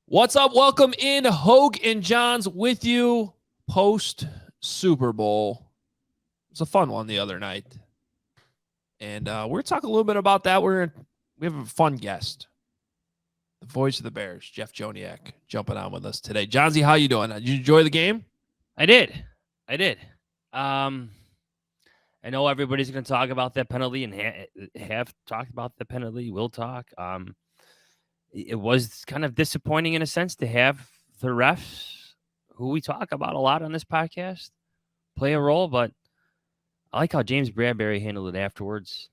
What's up? Welcome in. Hoge and Jahns with you post Super Bowl. It was a fun one the other night. And we're going to talk a little bit about that. We have a fun guest. The voice of the Bears, Jeff Joniak, jumping on with us today. Johnsy, how you doing? Did you enjoy the game? I did. I know everybody's going to talk about that penalty and have talked about the penalty. We'll talk. It was kind of disappointing in a sense to have the refs, who we talk about a lot on this podcast, play a role. But I like how James Bradbury handled it afterwards.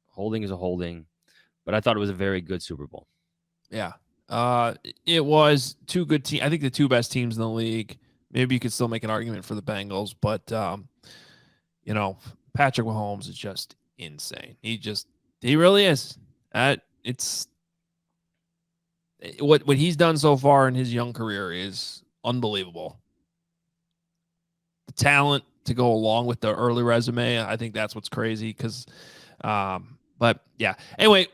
Holding is a holding. But I thought it was a very good Super Bowl. Yeah. It was two good teams. I think the two best teams in the league. Maybe you could still make an argument for the Bengals, but Patrick Mahomes is just insane. He really is. It's what he's done so far in his young career is unbelievable. The talent to go along with the early resume, I think that's what's crazy. But yeah. Anyway,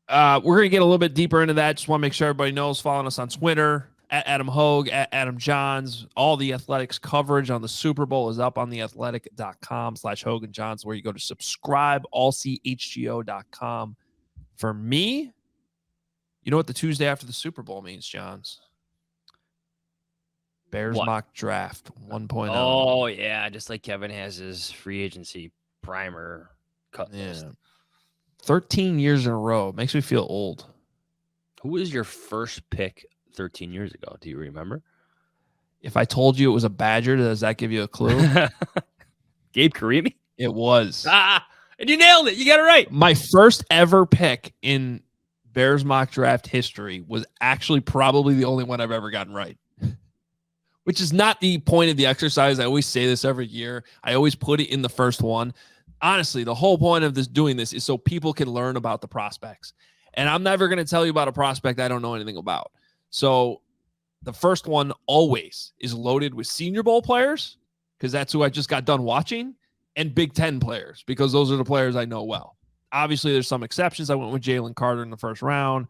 we're gonna get a little bit deeper into that. Just want to make sure everybody knows. Following us on Twitter at Adam Hoge, at Adam Jahns. All the Athletics coverage on the Super Bowl is up on theathletic.com/Hoge and Jahns, where you go to subscribe, allchgo.com. For me, you know what the Tuesday after the Super Bowl means, Jahns? Bears mock draft 1.0. Oh, yeah. Just like Kevin has his free agency primer cut list. 13 years in a row. Makes me feel old. Who was your first pick 13 years ago? Do you remember? If I told you it was a Badger, does that give you a clue? Gabe Karimi? It was. And you nailed it. You got it right. My first ever pick in Bears mock draft history was actually probably the only one I've ever gotten right, which is not the point of the exercise. I always say this every year. I always put it in the first one. Honestly, the whole point of doing this is so people can learn about the prospects. And I'm never going to tell you about a prospect I don't know anything about. So the first one always is loaded with Senior Bowl players, because that's who I just got done watching, and Big Ten players, because those are the players I know well. Obviously, there's some exceptions. I went with Jalen Carter in the first round.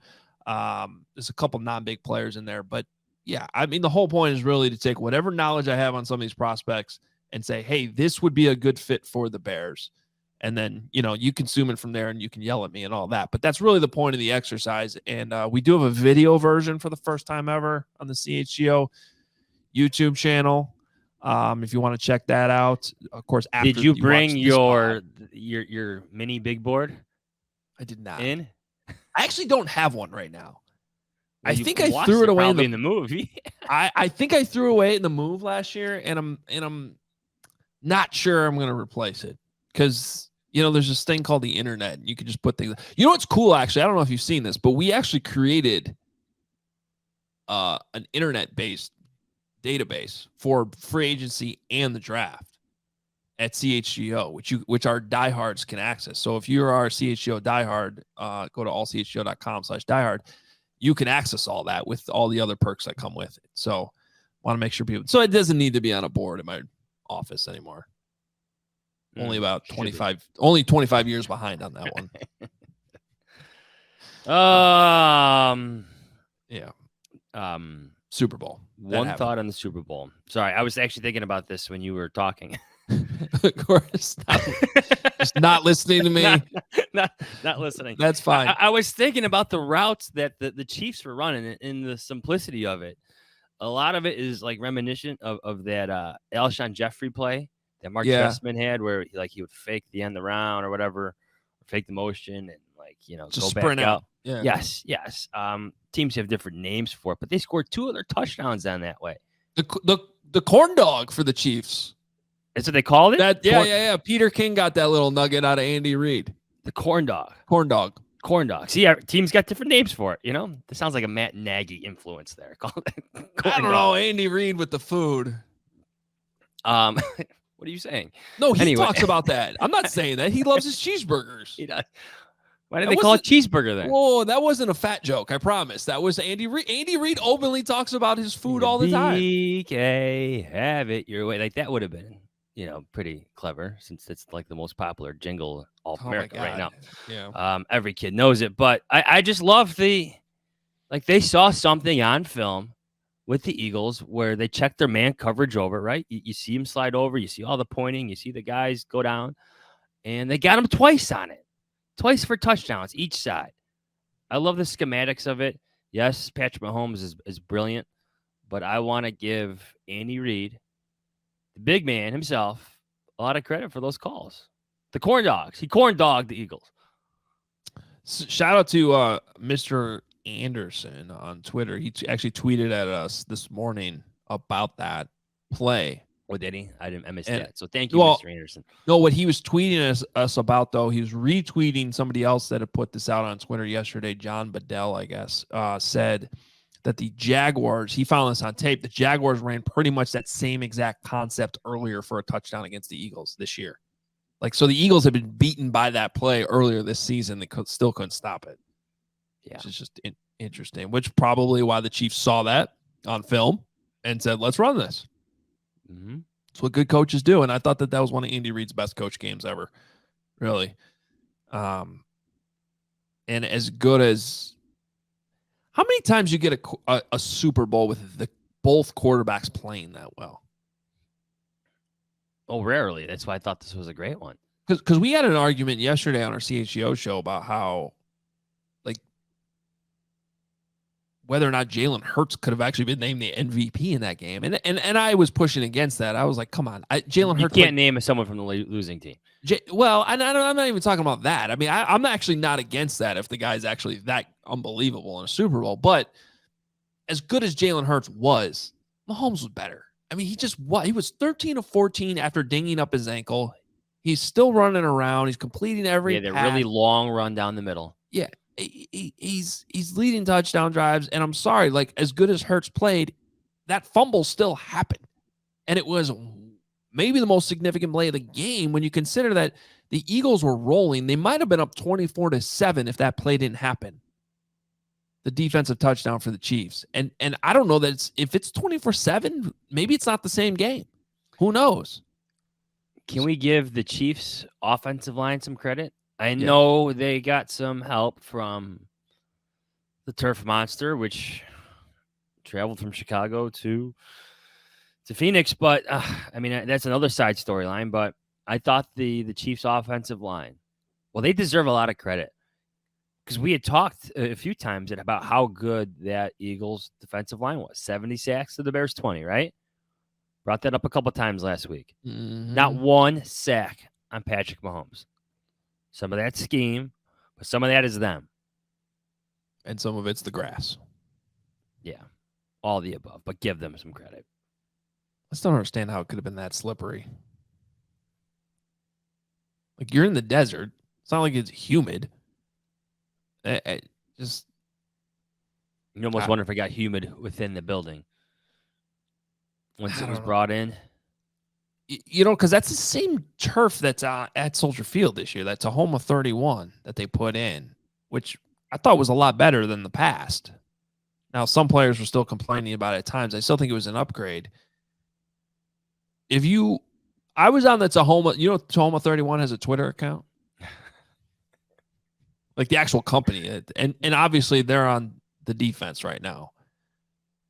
There's a couple non-big players in there. But, yeah, I mean, the whole point is really to take whatever knowledge I have on some of these prospects and say, hey, this would be a good fit for the Bears. And then, you consume it from there and you can yell at me and all that. But that's really the point of the exercise. And we do have a video version for the first time ever on the CHGO YouTube channel. If you want to check that out, of course. After did you bring your mini big board? I did not. I actually don't have one right now. Well, I think I threw it away in the move. I think I threw away in the move last year, and I'm not sure I'm going to replace it because there's this thing called the internet. And you can just put things. You know what's cool? Actually, I don't know if you've seen this, but we actually created an internet-based database for free agency and the draft at CHGO, which our diehards can access. So if you're our CHGO diehard, go to allchgo.com/diehard. You can access all that with all the other perks that come with it. So want to make sure people. So it doesn't need to be on a board in my office anymore. Only about 25. Only 25 years behind on that one. Yeah. Super Bowl. One thought on the Super Bowl. Sorry, I was actually thinking about this when you were talking. Of course. Just not listening to me. Not listening. That's fine. I was thinking about the routes that the Chiefs were running and the simplicity of it. A lot of it is like reminiscent of that Alshon Jeffrey play that Mark Trestman had, where he would fake the end around or whatever, or fake the motion and just go sprint back out. Yeah. Yes. Teams have different names for it, but they scored 2 of their touchdowns on that way. The corn dog for the Chiefs. That's what they called it? Yeah. Peter King got that little nugget out of Andy Reid. The corn dog. Corn dog. See, our teams got different names for it, This sounds like a Matt Nagy influence there. I don't know, Andy Reid with the food. What are you saying? No, he talks about that. I'm not saying that. He loves his cheeseburgers. He does. Why did they call it cheeseburger then? Whoa, that wasn't a fat joke. I promise. That was Andy Reid. Andy Reid openly talks about his food all the time. BK, have it your way. That would have been, pretty clever, since it's like the most popular jingle all America right now. Yeah. Every kid knows it, but I just love Like they saw something on film with the Eagles where they checked their man coverage over, right? You see him slide over, you see all the pointing, you see the guys go down, and they got him twice on it, twice for touchdowns each side. I love the schematics of it. Yes, Patrick Mahomes is brilliant, but I want to give Andy Reid, the big man himself, a lot of credit for those calls. The corn dogs. He corn dogged the Eagles. Shout out to Mr. Anderson on Twitter. He actually tweeted at us this morning about that play. Oh, did he? I missed that. So thank you, Mr. Anderson. No, what he was tweeting us about, though, he was retweeting somebody else that had put this out on Twitter yesterday. John Bedell, I guess, said that the Jaguars, he found this on tape, the Jaguars ran pretty much that same exact concept earlier for a touchdown against the Eagles this year. Like, so the Eagles have been beaten by that play earlier this season. They still couldn't stop it. Yeah. Which is just interesting, which probably why the Chiefs saw that on film and said, let's run this. Mm-hmm. That's what good coaches do. And I thought that was one of Andy Reid's best coach games ever, really. And as good as how many times you get a Super Bowl with both quarterbacks playing that well? Oh, rarely. That's why I thought this was a great one. Because we had an argument yesterday on our CHGO show about how, like, whether or not Jalen Hurts could have actually been named the MVP in that game. And I was pushing against that. I was like, come on. Jalen Hurts. You can't name someone from the losing team. Well, I'm not even talking about that. I mean, I'm actually not against that if the guy's actually that unbelievable in a Super Bowl. But as good as Jalen Hurts was, Mahomes was better. I mean, he was 13 of 14 after dinging up his ankle. He's still running around. He's completing every that pass. Really long run down the middle. Yeah, he's leading touchdown drives. And I'm sorry, like, as good as Hurts played, that fumble still happened. And it was maybe the most significant play of the game when you consider that the Eagles were rolling. They might have been up 24-7 if that play didn't happen. The defensive touchdown for the Chiefs. And I don't know that if it's 24-7, maybe it's not the same game. Who knows? Can we give the Chiefs offensive line some credit? I know they got some help from the Turf Monster, which traveled from Chicago to Phoenix, but I mean, that's another side storyline, but I thought the Chiefs offensive line, well, they deserve a lot of credit. Because we had talked a few times about how good that Eagles defensive line was. 70 sacks to the Bears 20, right? Brought that up a couple times last week. Mm-hmm. Not one sack on Patrick Mahomes. Some of that scheme, but some of that is them. And some of it's the grass. Yeah, all the above, but give them some credit. I still don't understand how it could have been that slippery. Like, you're in the desert. It's not like it's humid. You almost wonder if it got humid within the building once it was brought in. You know, because that's the same turf that's at Soldier Field this year. That's Tahoma 31 that they put in, which I thought was a lot better than the past. Now, some players were still complaining about it at times. I still think it was an upgrade. I was on the Tahoma, Tahoma 31 has a Twitter account. Like the actual company. And obviously they're on the defense right now.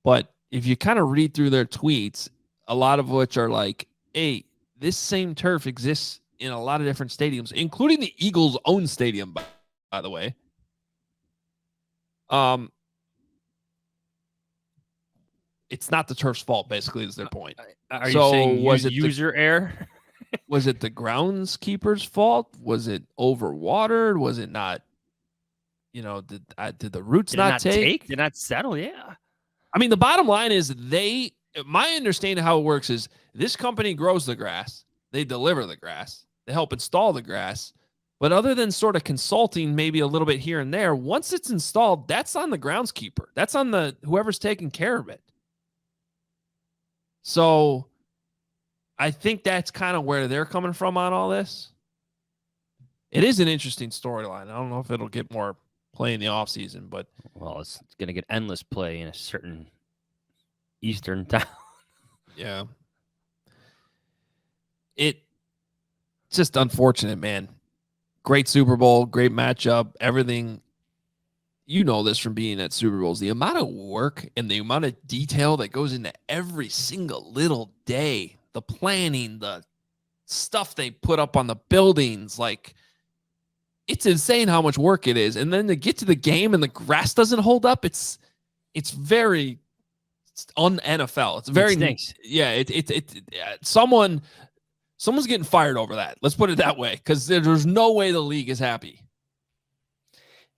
But if you kind of read through their tweets, a lot of which are like, hey, this same turf exists in a lot of different stadiums, including the Eagles' own stadium, by the way. It's not the turf's fault, basically, is their point. Are you saying was it user error? Was it the groundskeeper's fault? Was it overwatered? Was it not? Did the roots not take? Did not settle? Yeah. I mean, the bottom line is my understanding of how it works is this company grows the grass. They deliver the grass. They help install the grass. But other than sort of consulting maybe a little bit here and there, once it's installed, that's on the groundskeeper. That's on whoever's taking care of it. So I think that's kind of where they're coming from on all this. It is an interesting storyline. I don't know if it'll get more play in the offseason, but well, it's going to get endless play in a certain eastern town. Yeah. It's just unfortunate, man. Great Super Bowl, great matchup, everything. you know this from being at Super Bowls, the amount of work and the amount of detail that goes into every single little day, the planning, the stuff they put up on the buildings, like it's insane how much work it is. And then to get to the game and the grass doesn't hold up, it's very un-NFL. It's very, it stinks. Yeah. Someone's getting fired over that. Let's put it that way, because there's no way the league is happy.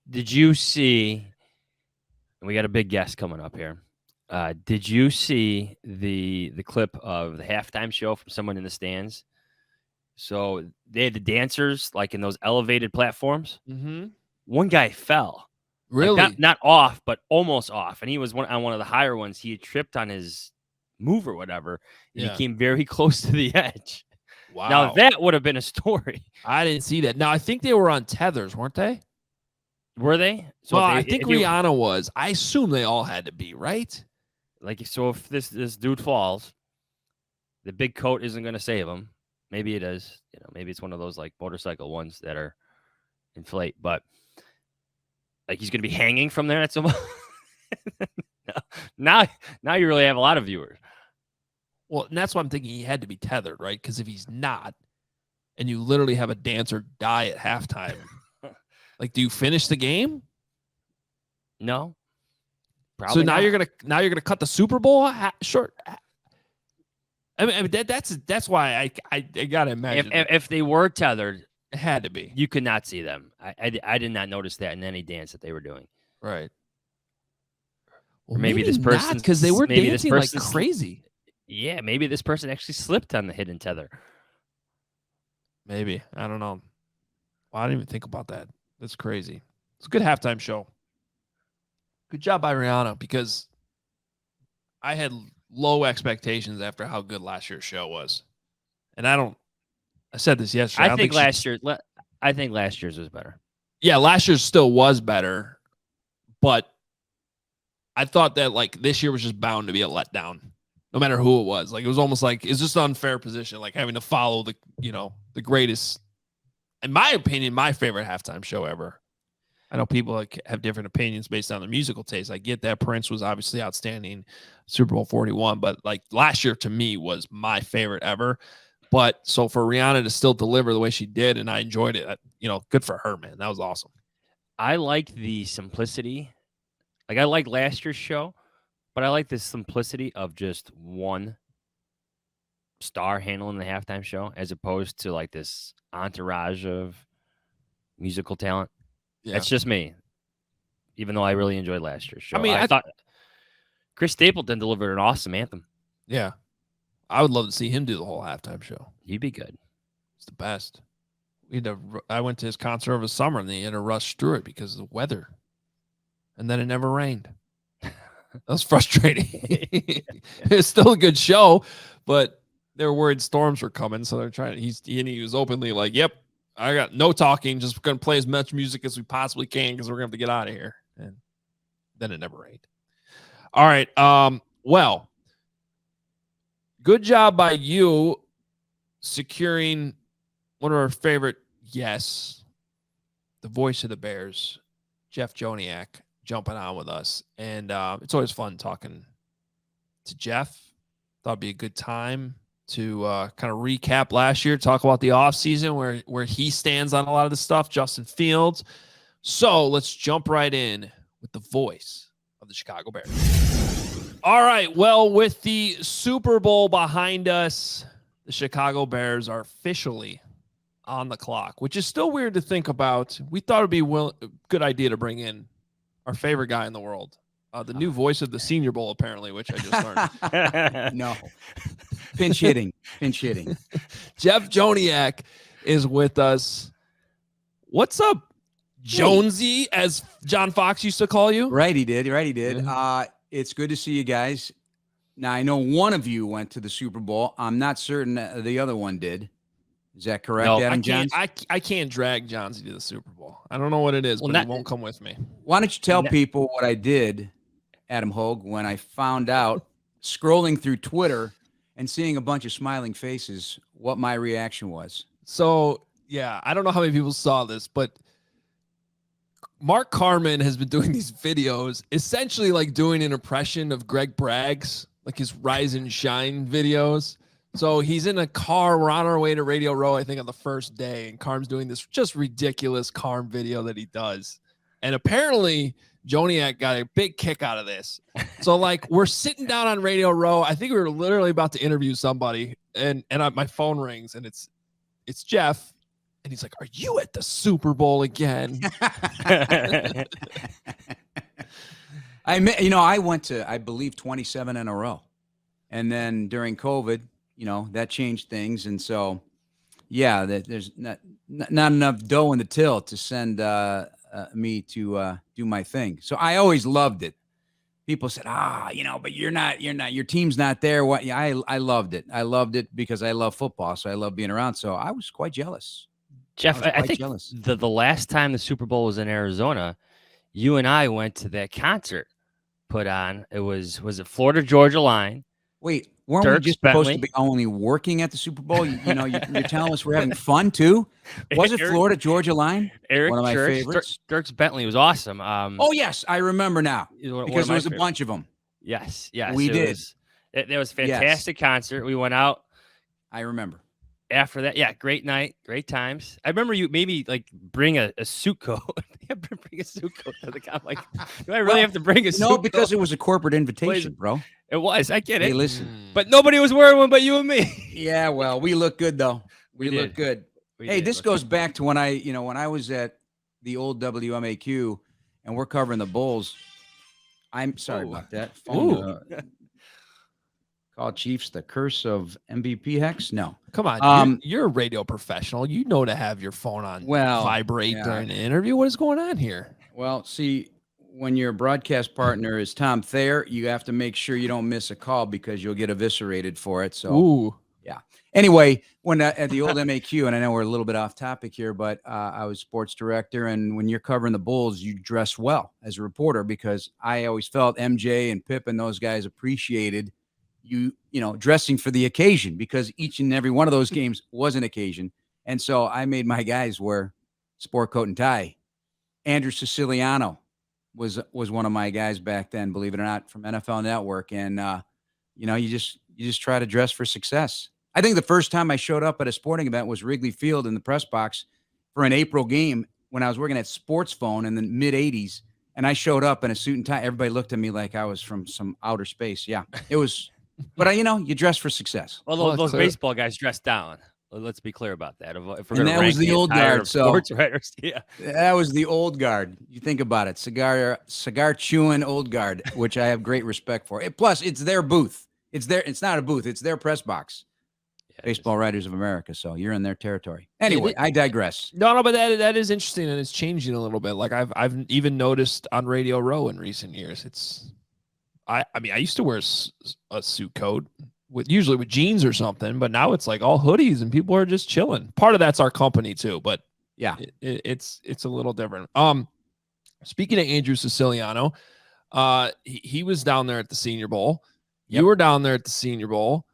Did you see? We got a big guest coming up here. Did you see the clip of the halftime show from someone in the stands? So they had the dancers like in those elevated platforms. Mm-hmm. One guy fell. Really? Like not off, but almost off. And he was on one of the higher ones. He had tripped on his move or whatever. And he came very close to the edge. Wow. Now that would have been a story. I didn't see that. Now I think they were on tethers, weren't they? Were they? So I think Rihanna was. I assume they all had to be, right? Like, so if this dude falls, the big coat isn't going to save him. Maybe it is. Maybe it's one of those like motorcycle ones that are inflate, but like he's going to be hanging from there at some. Now you really have a lot of viewers. Well, and that's why I'm thinking he had to be tethered, right? Because if he's not, and you literally have a dancer die at halftime, like, do you finish the game? No. Probably so now not. you're gonna cut the Super Bowl short. I mean that's why I gotta imagine if they were tethered, it had to be. You could not see them. I did not notice that in any dance that they were doing. Right. Well, or maybe this person, because they were dancing like crazy. Yeah, maybe this person actually slipped on the hidden tether. Maybe. I don't know. Well, I didn't even think about that. That's crazy. It's a good halftime show. Good job by Rihanna, because I had low expectations after how good last year's show was. And I said this yesterday. I think last year's was better. Yeah, last year's still was better, but I thought that like this year was just bound to be a letdown, no matter who it was. Like it was almost like it's just an unfair position, like having to follow the greatest, in my opinion, my favorite halftime show ever. I know people have different opinions based on their musical taste. I get that Prince was obviously outstanding, Super Bowl 41, but like last year to me was my favorite ever. But so for Rihanna to still deliver the way she did, and I enjoyed it, good for her, man. That was awesome. I like the simplicity. Like I like last year's show, but I like the simplicity of just one star handling the halftime show as opposed to like this entourage of musical talent. Yeah. That's just me. Even though I really enjoyed last year's show. I mean, I thought Chris Stapleton delivered an awesome anthem. Yeah. I would love to see him do the whole halftime show. He'd be good. It's the best. I went to his concert over the summer, and they had to rush through it because of the weather. And then it never rained. That was frustrating. It's still a good show, but they were worried storms were coming, so they're trying. He was openly like, "Yep, I got no talking. Just going to play as much music as we possibly can because we're going to have to get out of here." And then it never rained. All right. Well, good job by you securing one of our favorite guests, the voice of the Bears, Jeff Joniak, jumping on with us. And it's always fun talking to Jeff. Thought it'd be a good time to kind of recap last year, talk about the offseason, where he stands on a lot of the stuff, Justin Fields. So let's jump right in with the voice of the Chicago Bears. All right. Well, with the Super Bowl behind us, the Chicago Bears are officially on the clock, which is still weird to think about. We thought it'd be a good idea to bring in our favorite guy in the world, the new voice of the Senior Bowl, apparently, which I just learned. No. Pinch hitting. Jeff Joniak is with us. What's up, Jonesy, as John Fox used to call you? Right, he did. Yeah. It's good to see you guys. Now, I know one of you went to the Super Bowl. I'm not certain the other one did. Is that correct, No, Adam Johns? I can't drag Johnsy to the Super Bowl. I don't know what it is, but he won't come with me. Why don't you tell people what I did, Adam Hoge, when I found out, scrolling through Twitter and seeing a bunch of smiling faces, what my reaction was. So, yeah, I don't know how many people saw this, but Mark Carman has been doing these videos, essentially like doing an impression of Greg Bragg's, like his Rise and Shine videos. So he's in a car. We're on our way to Radio Row, I think, on the first day. And Carm's doing this just ridiculous Carm video that he does. And apparently, Joniak got a big kick out of this. So, like, we're sitting down on Radio Row. I think we were literally about to interview somebody. And my phone rings, and it's Jeff. And he's like, "Are you at the Super Bowl again?" I went to, I believe, 27 in a row. And then during COVID, that changed things. And so, yeah, there's not enough dough in the till to send me to do my thing. So I always loved it. People said, but you're not, your team's not there. What? Yeah, I loved it. I loved it because I love football. So I love being around. So I was quite jealous. Jeff, I think the last time the Super Bowl was in Arizona, you and I went to that concert put on. It was it Florida Georgia Line? Wait, weren't Dirk we just Bentley. supposed to be only working at the Super Bowl? You're telling us we're having fun too? Was it Florida Georgia Line? Eric one of my Church, favorites. Dirk's Bentley was awesome. Oh yes, I remember now because there was a bunch of them. Yes, we did. It was a fantastic concert. We went out. I remember. After that, yeah, great night, great times. I remember you maybe like bring a suit coat. Bring a suit coat to the con. Like, do I really have to bring a suit coat? No, because it was a corporate invitation, bro. It was. I get it. Hey, listen. But nobody was wearing one but you and me. Yeah, well, we look good though. We look good. Hey, this goes back to when I was at the old WMAQ and we're covering the Bulls. I'm sorry about that. Phone, call Chiefs the curse of MVP Hex? No. Come on. You're a radio professional. You know to have your phone on vibrate during an interview. What is going on here? Well, see, when your broadcast partner is Tom Thayer, you have to make sure you don't miss a call because you'll get eviscerated for it. So, yeah. Anyway, when at the old MAQ, and I know we're a little bit off topic here, but I was sports director. And when you're covering the Bulls, you dress well as a reporter because I always felt MJ and Pip and those guys appreciated you dressing for the occasion because each and every one of those games was an occasion. And so I made my guys wear sport coat and tie. Andrew Siciliano was one of my guys back then, believe it or not, from NFL Network. And, you just try to dress for success. I think the first time I showed up at a sporting event was Wrigley Field in the press box for an April game when I was working at Sports Phone in the mid 80s. And I showed up in a suit and tie. Everybody looked at me like I was from some outer space. Yeah, it was. But you dress for success. Well, those baseball guys dress down. Let's be clear about that. If we're and that was the old guard. So sports writers, yeah, that was the old guard. You think about it, cigar chewing old guard, which I have great respect for. Plus, it's their booth. It's not a booth. It's their press box. Yeah, Baseball Writers of America. So you're in their territory. Anyway, I digress. No, but that is interesting and it's changing a little bit. Like I've even noticed on Radio Row in recent years. I used to wear a suit coat usually with jeans or something, but now it's like all hoodies and people are just chilling. Part of that's our company too, but yeah, it's a little different. Speaking of Andrew Siciliano, he was down there at the Senior Bowl. Yep. You were down there at the Senior Bowl.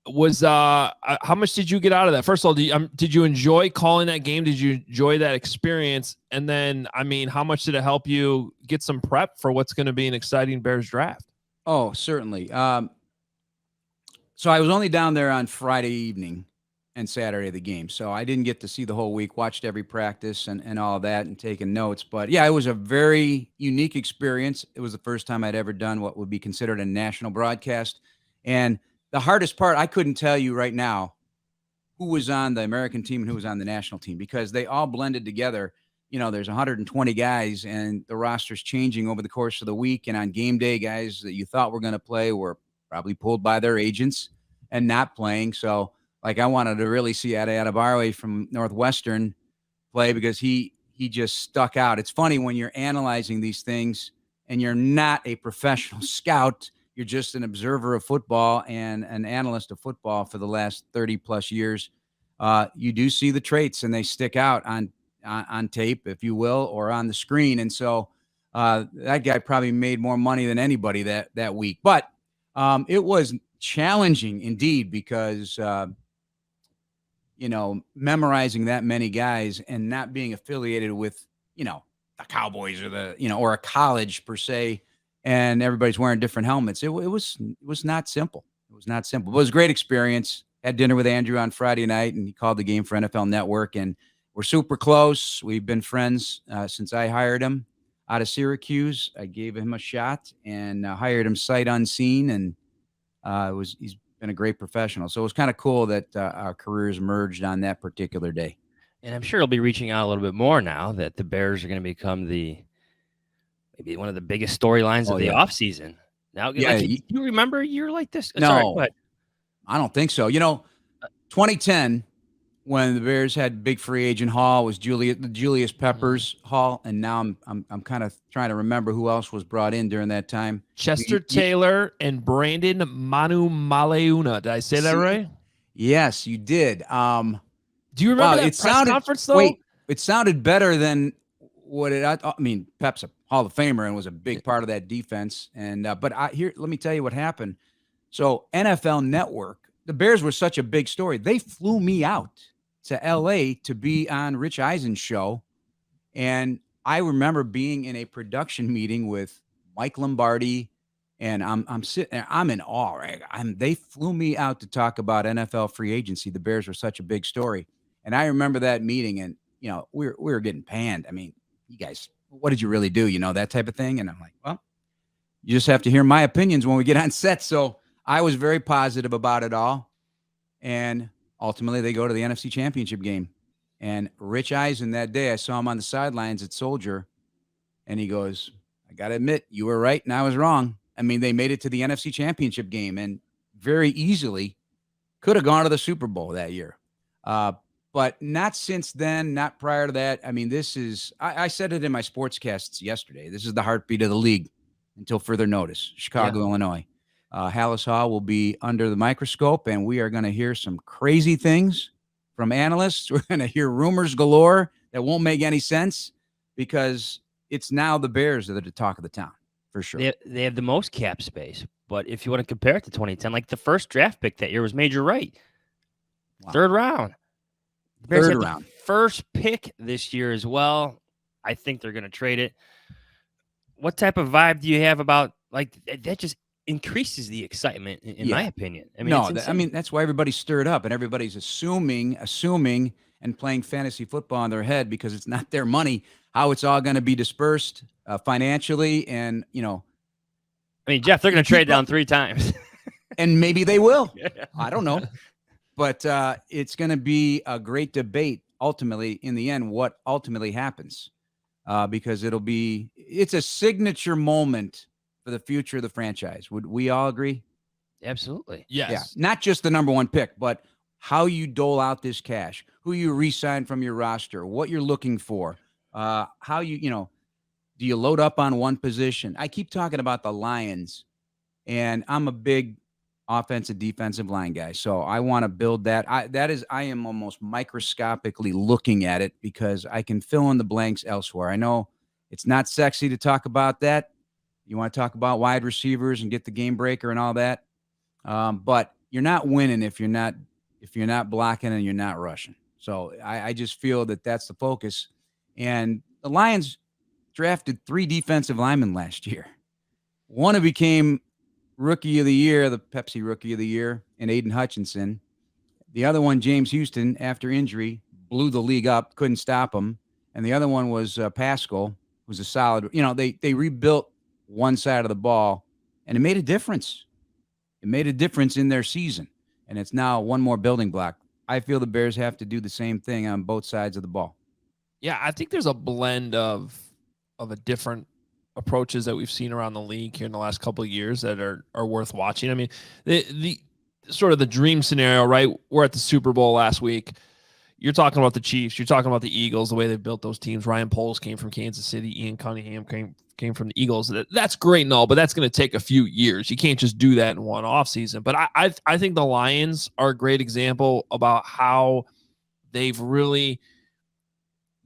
How much did you get out of that? First of all, did you enjoy calling that game? Did you enjoy that experience? And then, how much did it help you get some prep for what's going to be an exciting Bears draft? Oh, certainly. So I was only down there on Friday evening and Saturday of the game. So I didn't get to see the whole week, watched every practice and all that and taken notes. But yeah, it was a very unique experience. It was the first time I'd ever done what would be considered a national broadcast. And the hardest part, I couldn't tell you right now who was on the American team and who was on the national team because they all blended together. There's 120 guys and the roster's changing over the course of the week. And on game day, guys that you thought were going to play were probably pulled by their agents and not playing. So I wanted to really see Adebawore from Northwestern play because he just stuck out. It's funny when you're analyzing these things and you're not a professional scout. You're just an observer of football and an analyst of football for the last 30 plus years. You do see the traits and they stick out on tape, if you will, or on the screen. And so that guy probably made more money than anybody that week. But it was challenging indeed because, memorizing that many guys and not being affiliated with, the Cowboys or or a college per se, and everybody's wearing different helmets. It was not simple. It was not simple. But it was a great experience. Had dinner with Andrew on Friday night, and he called the game for NFL Network, and we're super close. We've been friends since I hired him out of Syracuse. I gave him a shot and hired him sight unseen, and he's been a great professional. So it was kind of cool that our careers merged on that particular day. And I'm sure he'll be reaching out a little bit more now that the Bears are going to become maybe one of the biggest storylines of the offseason. Now, you remember a year like this? No, sorry, go ahead. I don't think so. 2010, when the Bears had big free agent haul, was Julius Peppers haul, and now I'm kind of trying to remember who else was brought in during that time. Chester Taylor and Brandon Maleuna. Did I say that right? Yes, you did. Do you remember that press conference though? Wait, it sounded better than what it. I mean, Pep's a Hall of Famer and was a big part of that defense. And but let me tell you what happened. So NFL Network, the Bears were such a big story. They flew me out to LA to be on Rich Eisen's show. And I remember being in a production meeting with Mike Lombardi, and I'm sitting there, I'm in awe, right? They flew me out to talk about NFL free agency. The Bears were such a big story. And I remember that meeting, and we were getting panned. I mean, you guys, what did you really do? That type of thing. And I'm like, well, you just have to hear my opinions when we get on set. So I was very positive about it all. And ultimately, they go to the NFC Championship game. And Rich Eisen that day, I saw him on the sidelines at Soldier, and he goes, I got to admit, you were right and I was wrong. I mean, they made it to the NFC Championship game and very easily could have gone to the Super Bowl that year. But not since then, not prior to that. I mean, this is, I said it in my sportscasts yesterday. This is the heartbeat of the league until further notice. Chicago, Illinois. Hallis Hall will be under the microscope, and we are going to hear some crazy things from analysts. We're going to hear rumors galore that won't make any sense because it's now the Bears that are the talk of the town, for sure. They have the most cap space, but if you want to compare it to 2010, like the first draft pick that year was Major Wright. Wow. Third round. Third round. First pick this year as well. I think they're going to trade it. What type of vibe do you have about that? Just increases the excitement, in my opinion. I mean, that's why everybody's stirred up and everybody's assuming, and playing fantasy football in their head because it's not their money. How it's all going to be dispersed financially, and I mean, Jeff, they're going to trade down 3 times, and maybe they will. I don't know. But it's going to be a great debate, ultimately, in the end, what ultimately happens. Because it's a signature moment for the future of the franchise. Would we all agree? Absolutely. Yes. Yeah. Not just the number 1 pick, but how you dole out this cash, who you re-sign from your roster, what you're looking for, how do you load up on one position? I keep talking about the Lions, and I'm a big offensive, defensive line guy. So I want to build that. I am almost microscopically looking at it because I can fill in the blanks elsewhere. I know it's not sexy to talk about that. You want to talk about wide receivers and get the game breaker and all that. But you're not winning if you're not blocking and you're not rushing. So I just feel that that's the focus. And the Lions drafted 3 defensive linemen last year. One who became Rookie of the Year, the Pepsi Rookie of the Year, and Aiden Hutchinson. The other one, James Houston, after injury, blew the league up, couldn't stop him. And the other one was Pascal, who's a solid. They rebuilt one side of the ball, and it made a difference. It made a difference in their season, and it's now one more building block. I feel the Bears have to do the same thing on both sides of the ball. Yeah, I think there's a blend of a different approaches that we've seen around the league here in the last couple of years that are worth watching. I mean, the sort of the dream scenario, right? We're at the Super Bowl last week. You're talking about the Chiefs. You're talking about the Eagles, the way they built those teams. Ryan Poles came from Kansas City. Ian Cunningham came from the Eagles. That's great and all, but that's going to take a few years. You can't just do that in one offseason. But I think the Lions are a great example about how they've really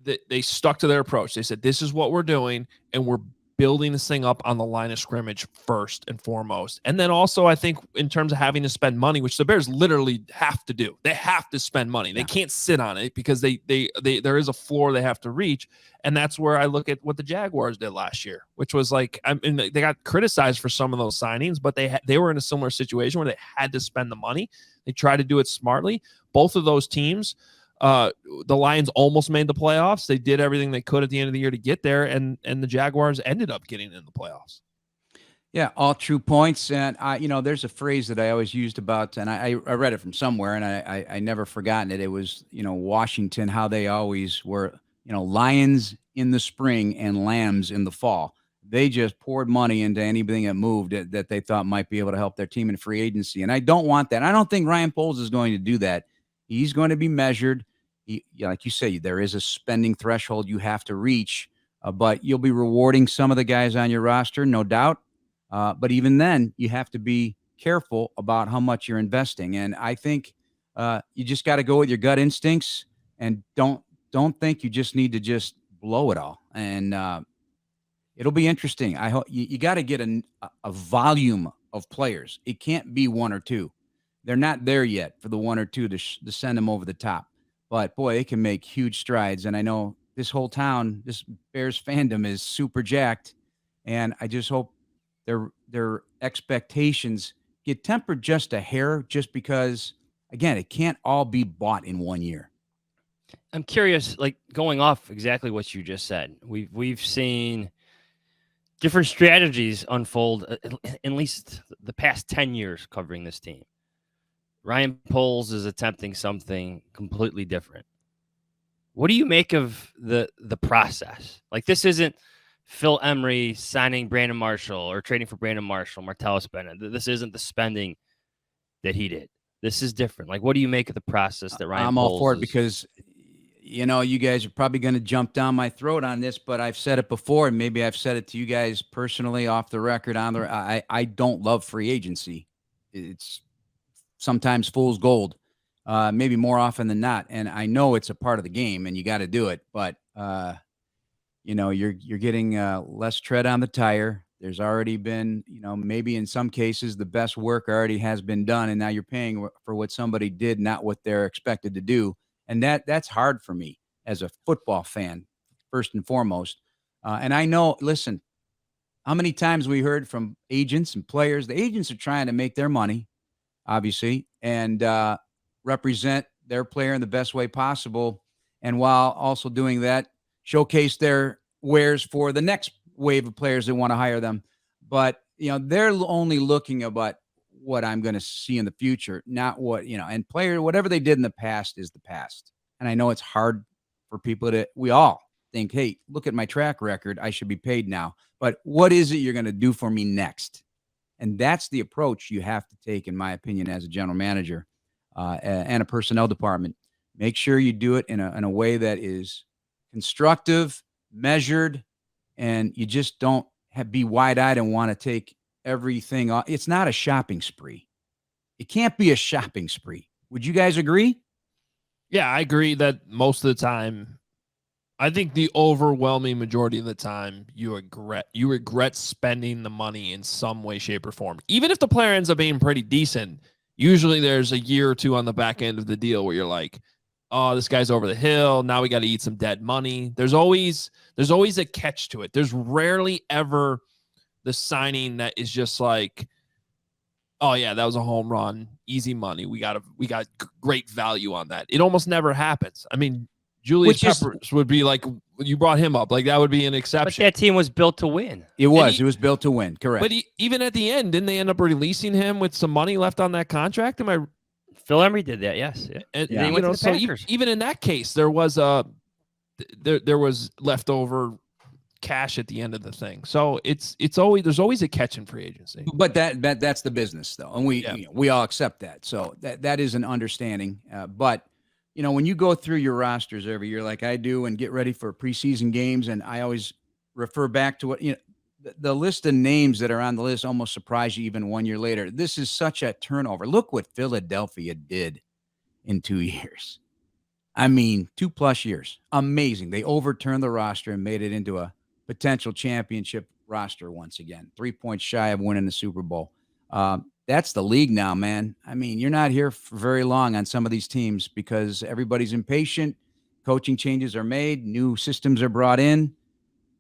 they stuck to their approach. They said, this is what we're doing, and we're building this thing up on the line of scrimmage first and foremost. And then also, I think in terms of having to spend money, which the Bears literally have to do, they have to spend money. They can't sit on it because they there is a floor they have to reach. And that's where I look at what the Jaguars did last year, which was like, I mean, they got criticized for some of those signings, but they were in a similar situation where they had to spend the money. They tried to do it smartly. Both of those teams, the Lions almost made the playoffs. They did everything they could at the end of the year to get there, and the Jaguars ended up getting in the playoffs. Yeah, all true points. And there's a phrase that I always used about, and I read it from somewhere, and I never forgotten it. It was, Washington, how they always were, lions in the spring and lambs in the fall. They just poured money into anything that moved that they thought might be able to help their team in free agency. And I don't want that. I don't think Ryan Poles is going to do that. He's going to be measured. Like you say, there is a spending threshold you have to reach, but you'll be rewarding some of the guys on your roster, no doubt. But even then, you have to be careful about how much you're investing. And I think you just got to go with your gut instincts and don't think you just need to just blow it all. And it'll be interesting. I hope you got to get a volume of players. It can't be one or two. They're not there yet for the one or two to send them over the top. But boy, they can make huge strides. And I know this whole town, this Bears fandom is super jacked. And I just hope their expectations get tempered just a hair, just because, again, it can't all be bought in 1 year. I'm curious, like going off exactly what you just said. We've seen different strategies unfold at least the past 10 years covering this team. Ryan Poles is attempting something completely different. What do you make of the process? Like, this isn't Phil Emery signing Brandon Marshall or trading for Brandon Marshall, Martellus Bennett. This isn't the spending that he did. This is different. Like, what do you make of the process that Ryan Poles all for it because, you guys are probably going to jump down my throat on this, but I've said it before, and maybe I've said it to you guys personally off the record. I don't love free agency. It's sometimes fool's gold, maybe more often than not. And I know it's a part of the game, and you got to do it. But you're getting less tread on the tire. There's already been, maybe in some cases the best work already has been done, and now you're paying for what somebody did, not what they're expected to do. And that's hard for me as a football fan, first and foremost. And I know, listen, how many times we heard from agents and players? The agents are trying to make their money, obviously, and represent their player in the best way possible. And while also doing that, showcase their wares for the next wave of players that want to hire them. But, they're only looking about what I'm going to see in the future, not what, and whatever they did in the past is the past. And I know it's hard for people we all think, hey, look at my track record. I should be paid now. But what is it you're going to do for me next? And that's the approach you have to take, in my opinion, as a general manager and a personnel department. Make sure you do it in a way that is constructive, measured, and you just don't be wide-eyed and want to take everything off. It's not a shopping spree. It can't be a shopping spree. Would you guys agree? Yeah, I agree that most of the time, I think the overwhelming majority of the time, you regret spending the money in some way, shape, or form. Even if the player ends up being pretty decent, usually there's a year or two on the back end of the deal where you're like, oh, this guy's over the hill. Now we got to eat some dead money. There's always a catch to it. There's rarely ever the signing that is just like, oh yeah, that was a home run, easy money. We got great value on that. It almost never happens. I mean, Julius Peppers would be like, you brought him up, like that would be an exception. But that team was built to win. It was built to win. Correct. But even at the end, didn't they end up releasing him with some money left on that contract? Phil Emery did that, yes. And so even in that case, there was there was leftover cash at the end of the thing. So there's always a catch in free agency. But that's the business, though, and we all accept that. So that is an understanding. But when you go through your rosters every year, like I do, and get ready for preseason games, and I always refer back to what the list of names that are on the list almost surprise you even 1 year later. This is such a turnover. Look what Philadelphia did in 2 years. I mean, 2+ years. Amazing. They overturned the roster and made it into a potential championship roster once again. 3 points shy of winning the Super Bowl. That's the league now, man. I mean, you're not here for very long on some of these teams because everybody's impatient. Coaching changes are made. New systems are brought in.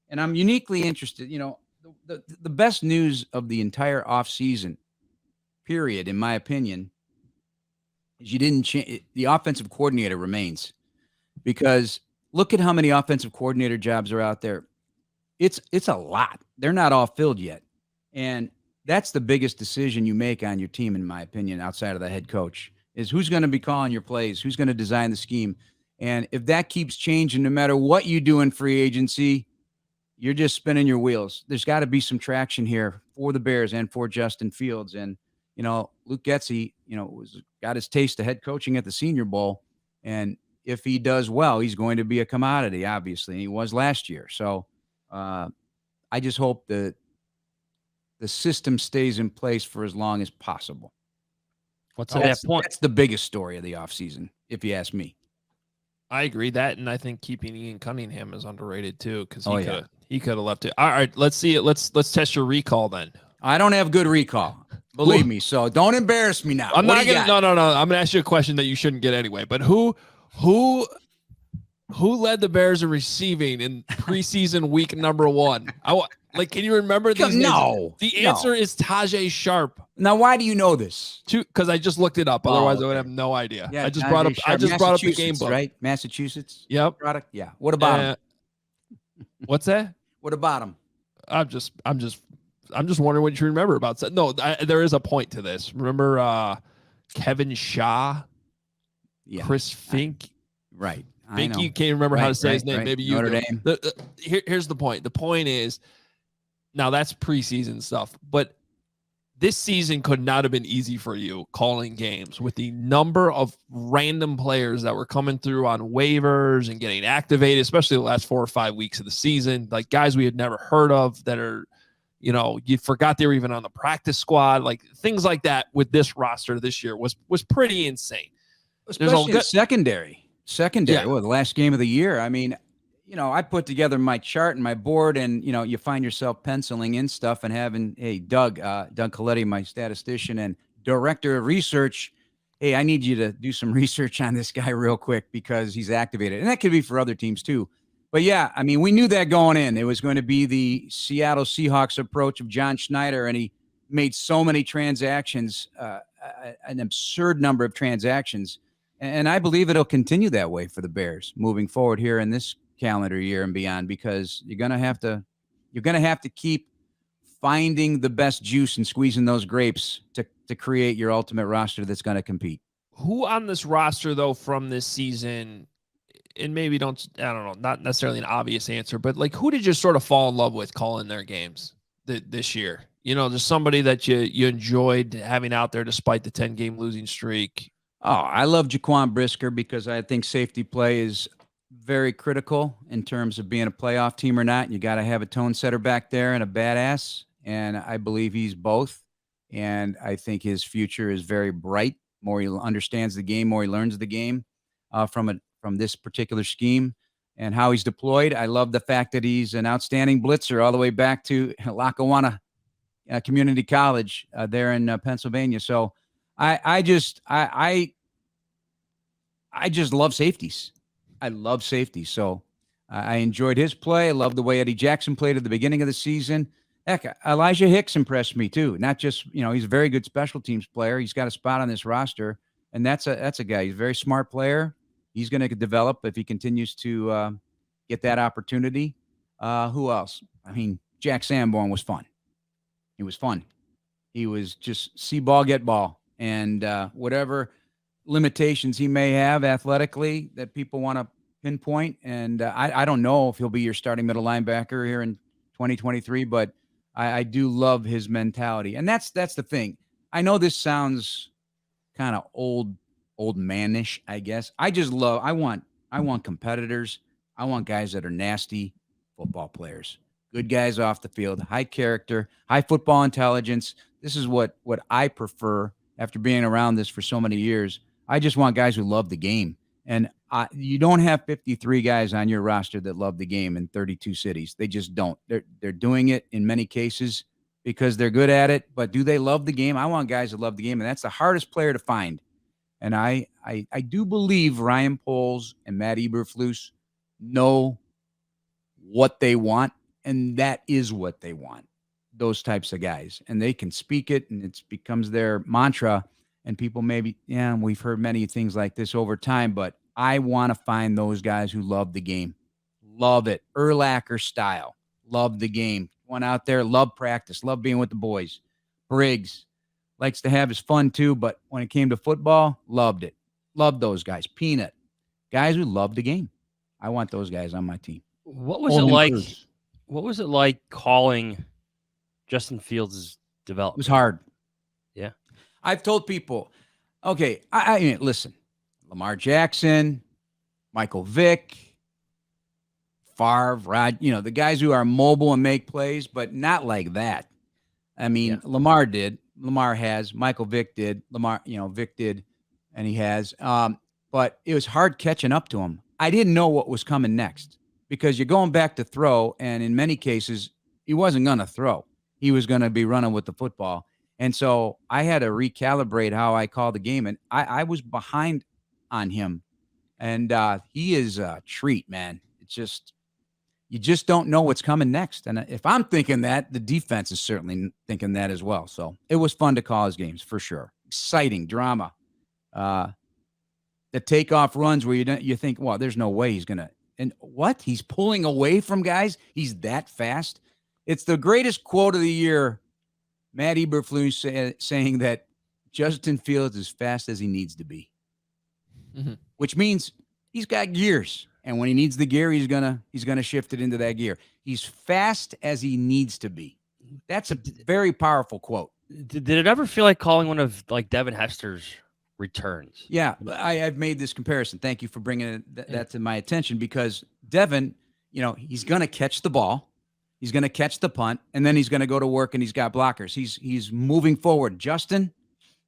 And I'm uniquely interested. The best news of the entire offseason period, in my opinion, is you didn't change. The offensive coordinator remains, because look at how many offensive coordinator jobs are out there. It's a lot. They're not all filled yet. And that's the biggest decision you make on your team, in my opinion, outside of the head coach, is who's going to be calling your plays, who's going to design the scheme. And if that keeps changing, no matter what you do in free agency, you're just spinning your wheels. There's got to be some traction here for the Bears and for Justin Fields. And, Luke Getsy, got his taste of head coaching at the Senior Bowl. And if he does well, he's going to be a commodity, obviously. And he was last year. So I just hope that the system stays in place for as long as possible. What's at that point? That's the biggest story of the offseason, if you ask me. I agree that, and I think keeping Ian Cunningham is underrated too, because he could have left it. All right, let's see it. Let's test your recall then. I don't have good recall, believe me. So don't embarrass me now. I'm not gonna. No. I'm gonna ask you a question that you shouldn't get anyway. But who led the Bears in receiving in preseason week number 1? Can you remember these? No. The answer is Tajay Sharp. Now, why do you know this? Because I just looked it up. Otherwise, I would have no idea. Yeah, I just brought up the game book. Right? Massachusetts. Yep. Product. Yeah. What about him? What's that? What about him? I'm just wondering what you remember about that. No, there is a point to this. Remember Kevin Shaw? Yeah. Chris Fink? Right. Fink, you can't remember how to say his name. Right. Maybe you Notre do. Dame. Here's the point. The point is, now that's preseason stuff, but this season could not have been easy for you calling games with the number of random players that were coming through on waivers and getting activated, especially the last 4 or 5 weeks of the season, like guys we had never heard of that are, you forgot they were even on the practice squad, like things like that with this roster this year was pretty insane. Especially the secondary. Yeah. Well, the last game of the year. I mean, I put together my chart and my board, and, you find yourself penciling in stuff and having, hey, Doug Coletti, my statistician and director of research, hey, I need you to do some research on this guy real quick because he's activated. And that could be for other teams too. But yeah, I mean, we knew that going in. It was going to be the Seattle Seahawks approach of John Schneider, and he made so many transactions, an absurd number of transactions. And I believe it'll continue that way for the Bears moving forward here in this calendar year and beyond, because you're going to have to keep finding the best juice and squeezing those grapes to create your ultimate roster that's going to compete. Who on this roster, though, from this season, and maybe I don't know, not necessarily an obvious answer, but like who did you sort of fall in love with calling their games this year? Just somebody that you enjoyed having out there despite the 10-game losing streak. Oh, I love Jaquan Brisker because I think safety play is very critical in terms of being a playoff team or not. You got to have a tone setter back there and a badass, and I believe he's both. And I think his future is very bright. More he understands the game, more he learns the game from this particular scheme and how he's deployed. I love the fact that he's an outstanding blitzer all the way back to Lackawanna Community College there in Pennsylvania. So I just love safeties. I love safety. So I enjoyed his play. I love the way Eddie Jackson played at the beginning of the season. Heck, Elijah Hicks impressed me too. Not just, he's a very good special teams player. He's got a spot on this roster, and that's a guy. He's a very smart player. He's going to develop if he continues to get that opportunity. Who else? I mean, Jack Sanborn was fun. He was fun. He was just see ball, get ball, and whatever limitations he may have athletically that people want to pinpoint. And I don't know if he'll be your starting middle linebacker here in 2023, but I do love his mentality. And that's the thing. I know this sounds kind of old manish, I guess. I want competitors. I want guys that are nasty football players, good guys off the field, high character, high football intelligence. This is what I prefer after being around this for so many years. I just want guys who love the game. And you don't have 53 guys on your roster that love the game in 32 cities. They just don't. They're doing it in many cases because they're good at it. But do they love the game? I want guys that love the game, and that's the hardest player to find. And I do believe Ryan Poles and Matt Eberflus know what they want, and that is what they want, those types of guys. And they can speak it, and it becomes their mantra. And people maybe, we've heard many things like this over time, but I want to find those guys who love the game. Love it. Urlacher style. Love the game. Went out there, love practice, love being with the boys. Briggs likes to have his fun too, but when it came to football, loved it. Loved those guys. Peanut. Guys who love the game. I want those guys on my team. What was it like? What was it like calling Justin Fields' development? It was hard. Yeah. I've told people, okay, I mean, listen, Lamar Jackson, Michael Vick, Favre, Rod, the guys who are mobile and make plays, but not like that. I mean, Lamar did. Lamar has. Michael Vick did. Vick did, and he has. But it was hard catching up to him. I didn't know what was coming next because you're going back to throw, and in many cases, he wasn't going to throw. He was going to be running with the football. And so I had to recalibrate how I call the game, and I was behind on him. And he is a treat, man. It's just you just don't know what's coming next. And if I'm thinking that, the defense is certainly thinking that as well. So it was fun to call his games for sure. Exciting drama. The takeoff runs where you think, well, there's no way he's gonna. And what? He's pulling away from guys. He's that fast. It's the greatest quote of the year. Matt Eberflus saying that Justin Fields is fast as he needs to be, which means he's got gears, and when he needs the gear, he's gonna shift it into that gear. He's fast as he needs to be. That's a very powerful quote. Did it ever feel like calling one of like Devin Hester's returns? Yeah, I've made this comparison. Thank you for bringing that to my attention because Devin, he's gonna catch the ball. He's going to catch the punt, and then he's going to go to work, and he's got blockers. He's moving forward. Justin,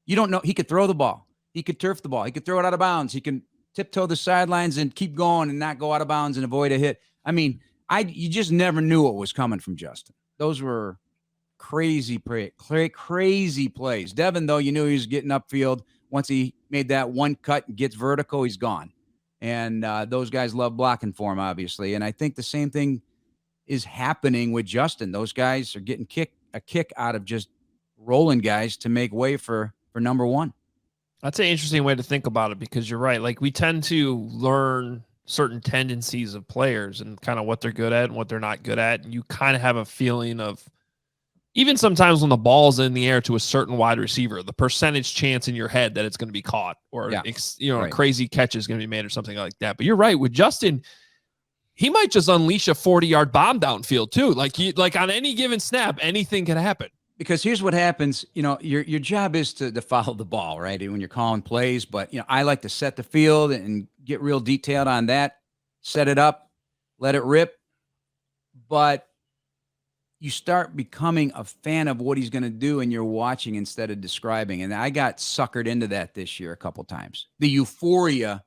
you don't know. He could throw the ball. He could turf the ball. He could throw it out of bounds. He can tiptoe the sidelines and keep going and not go out of bounds and avoid a hit. I mean, you just never knew what was coming from Justin. Those were crazy plays. Devin, though, you knew he was getting upfield. Once he made that one cut and gets vertical, he's gone. And those guys love blocking for him, obviously. And I think the same thing is happening with Justin. Those guys are getting a kick out of just rolling guys to make way for number one. That's an interesting way to think about it because you're right. Like we tend to learn certain tendencies of players and kind of what they're good at and what they're not good at. And you kind of have a feeling of even sometimes when the ball's in the air to a certain wide receiver, the percentage chance in your head that it's going to be caught or, a crazy catch is going to be made or something like that. But you're right with Justin. He might just unleash a 40-yard bomb downfield too. Like on any given snap, anything can happen. Because here's what happens. Your job is to follow the ball, right? When you're calling plays, but I like to set the field and get real detailed on that. Set it up, let it rip. But you start becoming a fan of what he's going to do, and you're watching instead of describing. And I got suckered into that this year a couple times. The euphoria,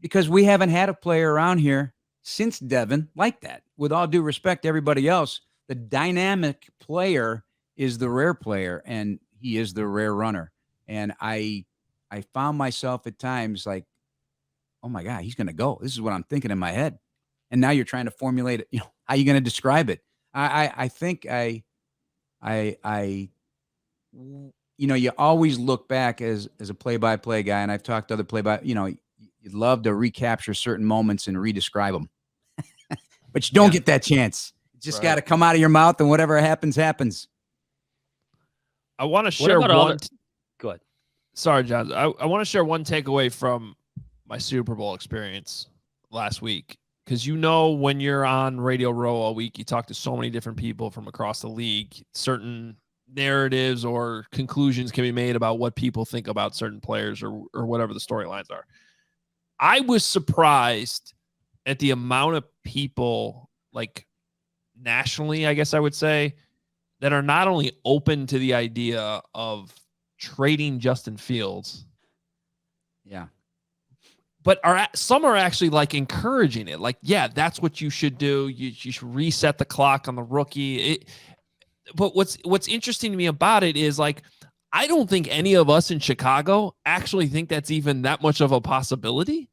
because we haven't had a player around here since Devin like that. With all due respect to everybody else, the dynamic player is the rare player, and he is the rare runner. And I found myself at times like, oh my God, he's going to go. This is what I'm thinking in my head. And now you're trying to formulate it. How are you going to describe it? I think you always look back as a play-by-play guy, and I've talked to other you'd love to recapture certain moments and redescribe them. But you don't get that chance. You just got to come out of your mouth, and whatever happens. I want to share one. Go ahead. Sorry, John. I want to share one takeaway from my Super Bowl experience last week. Because when you're on Radio Row all week, you talk to so many different people from across the league. Certain narratives or conclusions can be made about what people think about certain players or whatever the storylines are. I was surprised at the amount of people, like nationally, I guess I would say, that are not only open to the idea of trading Justin Fields, but some are actually like encouraging it. Like, yeah, that's what you should do. You should reset the clock on the rookie. But what's interesting to me about it is like, I don't think any of us in Chicago actually think that's even that much of a possibility.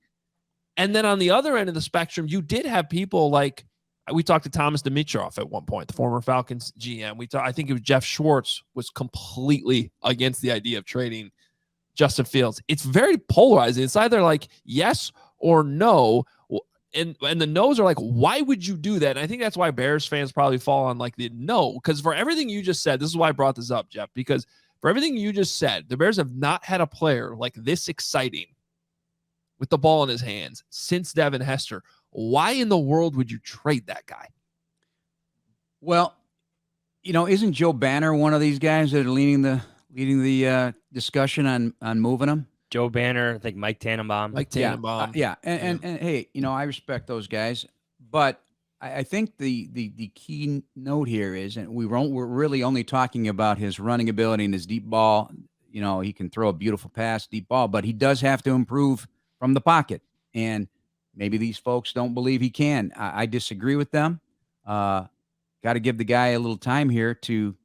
And then on the other end of the spectrum, you did have people like, we talked to Thomas Dimitroff at one point, the former Falcons GM. I think it was Jeff Schwartz was completely against the idea of trading Justin Fields. It's very polarizing. It's either like yes or no. And the no's are like, why would you do that? And I think that's why Bears fans probably fall on like the no, because for everything you just said, this is why I brought this up, Jeff, because for everything you just said, the Bears have not had a player like this exciting with the ball in his hands since Devin Hester. Why in the world would you trade that guy? Well, isn't Joe Banner one of these guys that are leading the discussion on moving him? Joe Banner, I think Mike Tannenbaum. Yeah. And hey, I respect those guys, but I think the key note here is, and we're really only talking about his running ability and his deep ball. He can throw a beautiful pass, deep ball, but he does have to improve from the pocket. And maybe these folks don't believe he can. I disagree with them. Got to give the guy a little time here to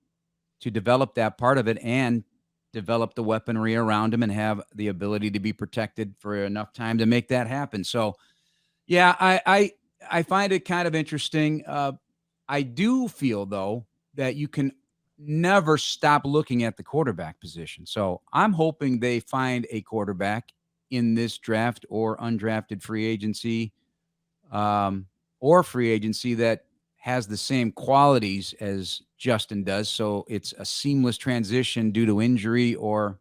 develop that part of it and develop the weaponry around him and have the ability to be protected for enough time to make that happen. So, yeah, I find it kind of interesting. I do feel, though, that you can never stop looking at the quarterback position. So I'm hoping they find a quarterback in this draft or undrafted free agency that has the same qualities as Justin does. So it's a seamless transition due to injury or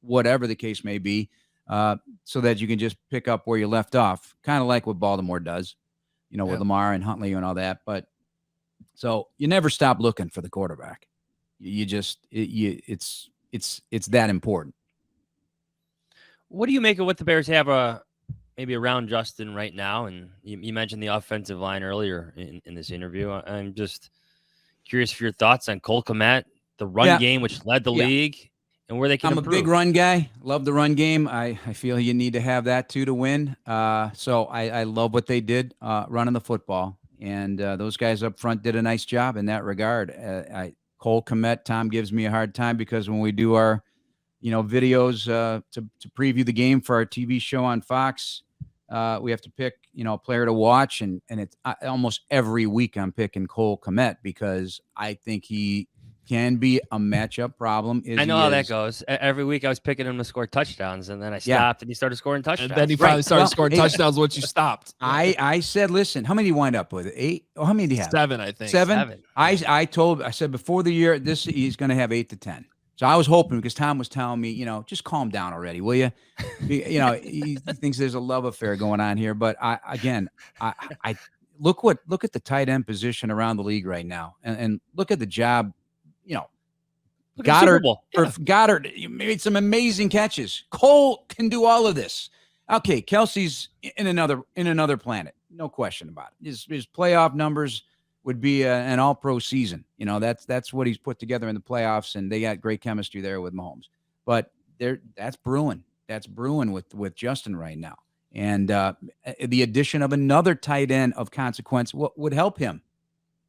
whatever the case may be, so that you can just pick up where you left off, kind of like what Baltimore does, with Lamar and Huntley and all that. But so you never stop looking for the quarterback. It's that important. What do you make of what the Bears have maybe around Justin right now? And you mentioned the offensive line earlier in this interview. I'm just curious for your thoughts on Cole Kmet, the run game, which led the league, and where they can improve. I'm a big run guy. Love the run game. I feel you need to have that too to win. So I love what they did running the football. And those guys up front did a nice job in that regard. Cole Kmet, Tom gives me a hard time because when we do our videos to preview the game for our TV show on Fox, we have to pick, a player to watch. And it's almost every week I'm picking Cole Kmet because I think he can be a matchup problem. I know how that goes. Every week I was picking him to score touchdowns, and then I stopped and he started scoring touchdowns. And then he finally started scoring touchdowns once you stopped. I said, listen, how many do you wind up with? 8? Or how many do you have? 7, I think. 7? I said before the year, he's going to have 8 to 10. So I was hoping, because Tom was telling me, just calm down already, will you? He thinks there's a love affair going on here. But I look at the tight end position around the league right now, and look at the job. Goddard made some amazing catches. Cole can do all of this. Okay, Kelsey's in another planet, no question about it. His playoff numbers would be an all-pro season. That's what he's put together in the playoffs, and they got great chemistry there with Mahomes. But that's brewing. That's brewing with Justin right now. And the addition of another tight end of consequence would help him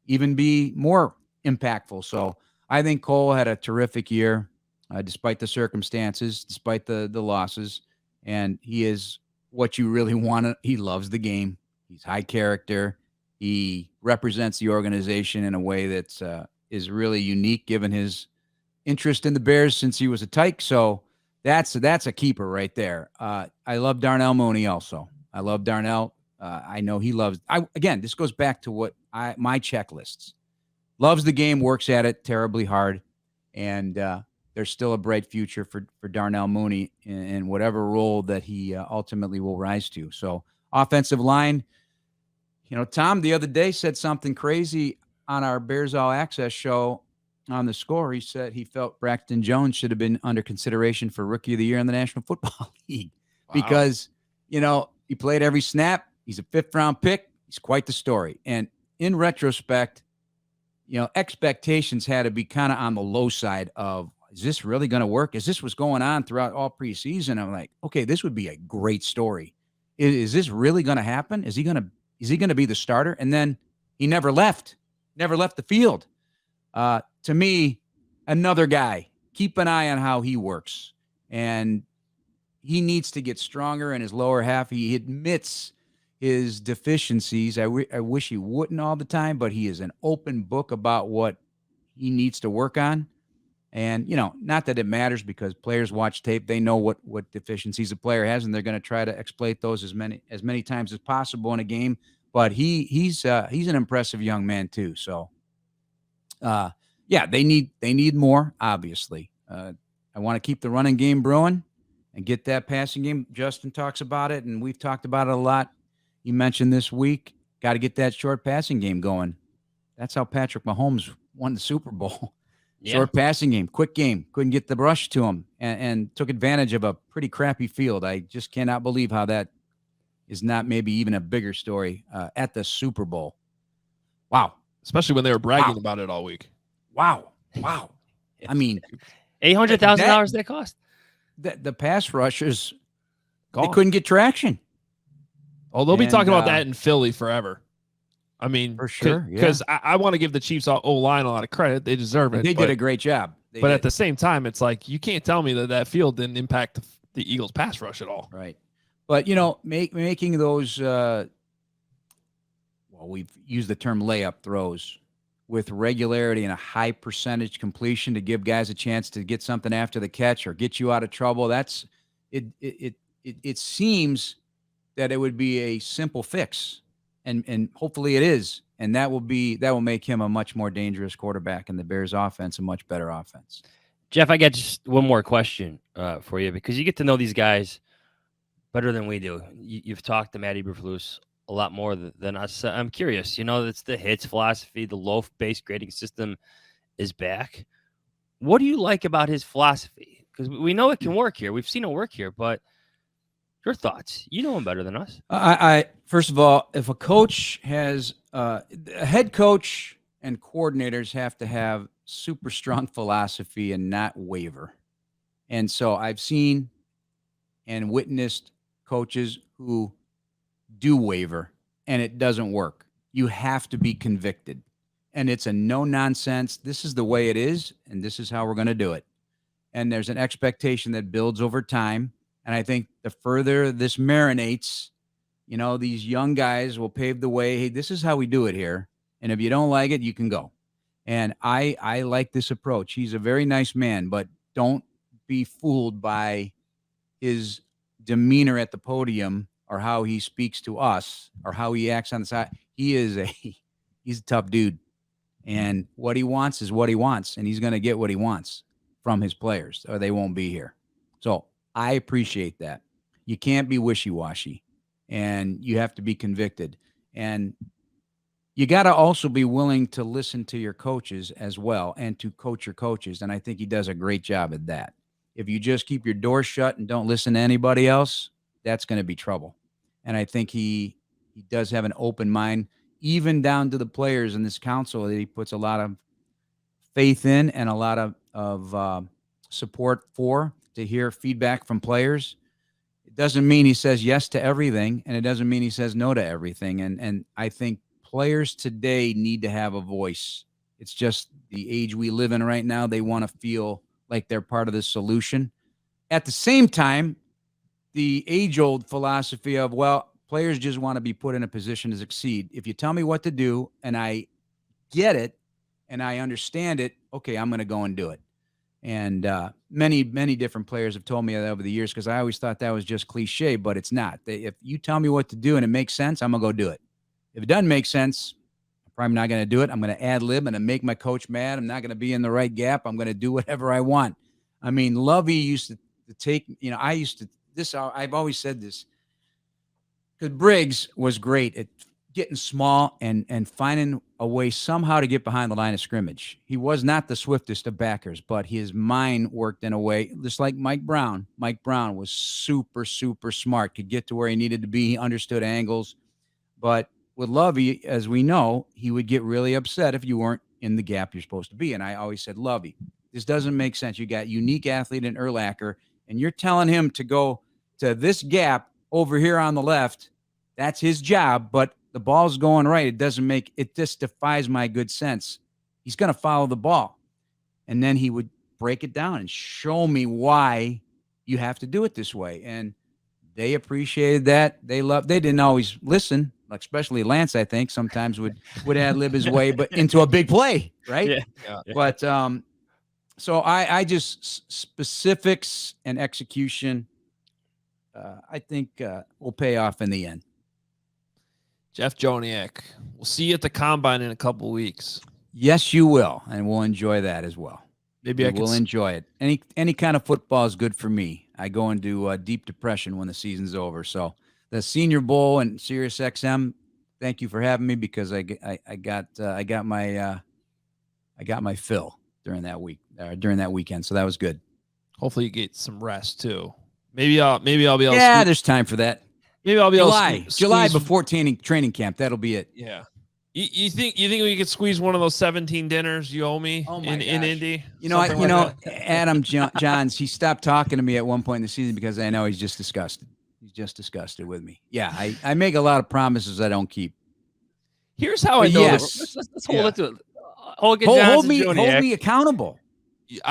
even be more impactful. So I think Cole had a terrific year, despite the circumstances, despite the losses. And he is what you really want. He loves the game. He's high character. He represents the organization in a way that is really unique, given his interest in the Bears since he was a Tyke. So that's a keeper right there. I love Darnell Mooney also. I love Darnell. I know he loves. Again, this goes back to my checklists. Loves the game, works at it terribly hard, and there's still a bright future for Darnell Mooney in whatever role that he ultimately will rise to. So offensive line. Tom the other day said something crazy on our Bears All Access show on The Score. He said he felt Braxton Jones should have been under consideration for Rookie of the Year in the National Football League. Wow. Because, he played every snap. He's a 5th-round pick. He's quite the story. And in retrospect, expectations had to be kind of on the low side of, is this really going to work? Is this what's going on throughout all preseason? I'm like, okay, this would be a great story Is this really going to happen? Is he going to be the starter? And then he never left the field. To me, another guy. Keep an eye on how he works. And he needs to get stronger in his lower half. He admits his deficiencies. I wish he wouldn't all the time, but he is an open book about what he needs to work on. And, not that it matters, because players watch tape. They know what deficiencies a player has, and they're going to try to exploit those as many times as possible in a game. But he's an impressive young man too. So, they need more, obviously. I want to keep the running game brewing and get that passing game. Justin talks about it, and we've talked about it a lot. You mentioned this week, got to get that short passing game going. That's how Patrick Mahomes won the Super Bowl. Yeah. Short passing game, quick game. Couldn't get the rush to him, and took advantage of a pretty crappy field. I just cannot believe how that is not maybe even a bigger story at the Super Bowl. Wow. Especially when they were bragging about it all week. Wow. I mean, $800,000 that cost. The pass rushers, Gone. They couldn't get traction. Oh, they'll be talking about that in Philly forever. I mean, for sure, because I want to give the Chiefs O-line a lot of credit. They deserve it. They did a great job. But at the same time, it's like, you can't tell me that field didn't impact the Eagles' pass rush at all. Right. But, making those, we've used the term layup throws with regularity and a high percentage completion to give guys a chance to get something after the catch or get you out of trouble. That's it. It seems that it would be a simple fix. And hopefully it is, and that will make him a much more dangerous quarterback, and the Bears' offense a much better offense. Jeff, I got just one more question for you, because you get to know these guys better than we do. You've talked to Matt Eberflus a lot more than us. I'm curious. It's the hits philosophy, the loaf-based grading system is back. What do you like about his philosophy? Because we know it can work here. We've seen it work here, but your thoughts? You know him better than us. I first of all, if a coach has a head coach and coordinators have to have super strong philosophy and not waver. And so I've seen and witnessed coaches who do waver, and it doesn't work. You have to be convicted, and it's a no nonsense. This is the way it is, and this is how we're going to do it. And there's an expectation that builds over time. And I think the further this marinates, these young guys will pave the way. Hey, this is how we do it here. And if you don't like it, you can go. And I like this approach. He's a very nice man, but don't be fooled by his demeanor at the podium or how he speaks to us or how he acts on the side. He's a tough dude. And what he wants is what he wants. And he's going to get what he wants from his players, or they won't be here. So I appreciate that. You can't be wishy-washy, and you have to be convicted. And you got to also be willing to listen to your coaches as well and to coach your coaches. And I think he does a great job at that. If you just keep your doors shut and don't listen to anybody else, that's going to be trouble. And I think he does have an open mind, even down to the players in this council that he puts a lot of faith in and a lot of support for, to hear feedback from players. It doesn't mean he says yes to everything, and it doesn't mean he says no to everything. And I think players today need to have a voice. It's just the age we live in right now. They want to feel like they're part of the solution. At the same time, the age-old philosophy of, players just want to be put in a position to succeed. If you tell me what to do and I get it and I understand it, okay, I'm going to go and do it. And many different players have told me that over the years, because I always thought that was just cliche, but it's not. If you tell me what to do and it makes sense, I'm going to go do it. If it doesn't make sense, I'm probably not going to do it. I'm going to ad lib. I'm going to make my coach mad. I'm not going to be in the right gap. I'm going to do whatever I want. I mean, Lovey used to take, I've always said this, because Briggs was great at getting small and finding a way somehow to get behind the line of scrimmage. He was not the swiftest of backers, but his mind worked in a way, just like Mike Brown. Mike Brown was super, super smart, could get to where he needed to be. He understood angles. But with Lovey, as we know, he would get really upset if you weren't in the gap you're supposed to be. And I always said, Lovey, this doesn't make sense. You got unique athlete in Urlacher, and you're telling him to go to this gap over here on the left. That's his job, but the ball's going right. It just defies my good sense. He's going to follow the ball. And then he would break it down and show me why you have to do it this way. And they appreciated that. They didn't always listen, like especially Lance, I think, sometimes would ad lib his way, but into a big play, right? Yeah. But so I just specifics and execution, I think will pay off in the end. Jeff Joniak, we'll see you at the combine in a couple of weeks. Yes, you will, and we'll enjoy that as well. Maybe we'll enjoy it. Any kind of football is good for me. I go into deep depression when the season's over. So the Senior Bowl and Sirius XM, thank you for having me, because I got my fill during that weekend. So that was good. Hopefully you get some rest too. Maybe I'll be able. Yeah, there's time for that. Maybe I'll be July before training camp. That'll be it. Yeah. You think we could squeeze one of those 17 dinners you owe me in Indy? Adam Johns, he stopped talking to me at one point in the season because I know he's just disgusted. He's just disgusted with me. Yeah, I make a lot of promises I don't keep. Here's how I know. Yes. Let's hold it to it. Hold me accountable.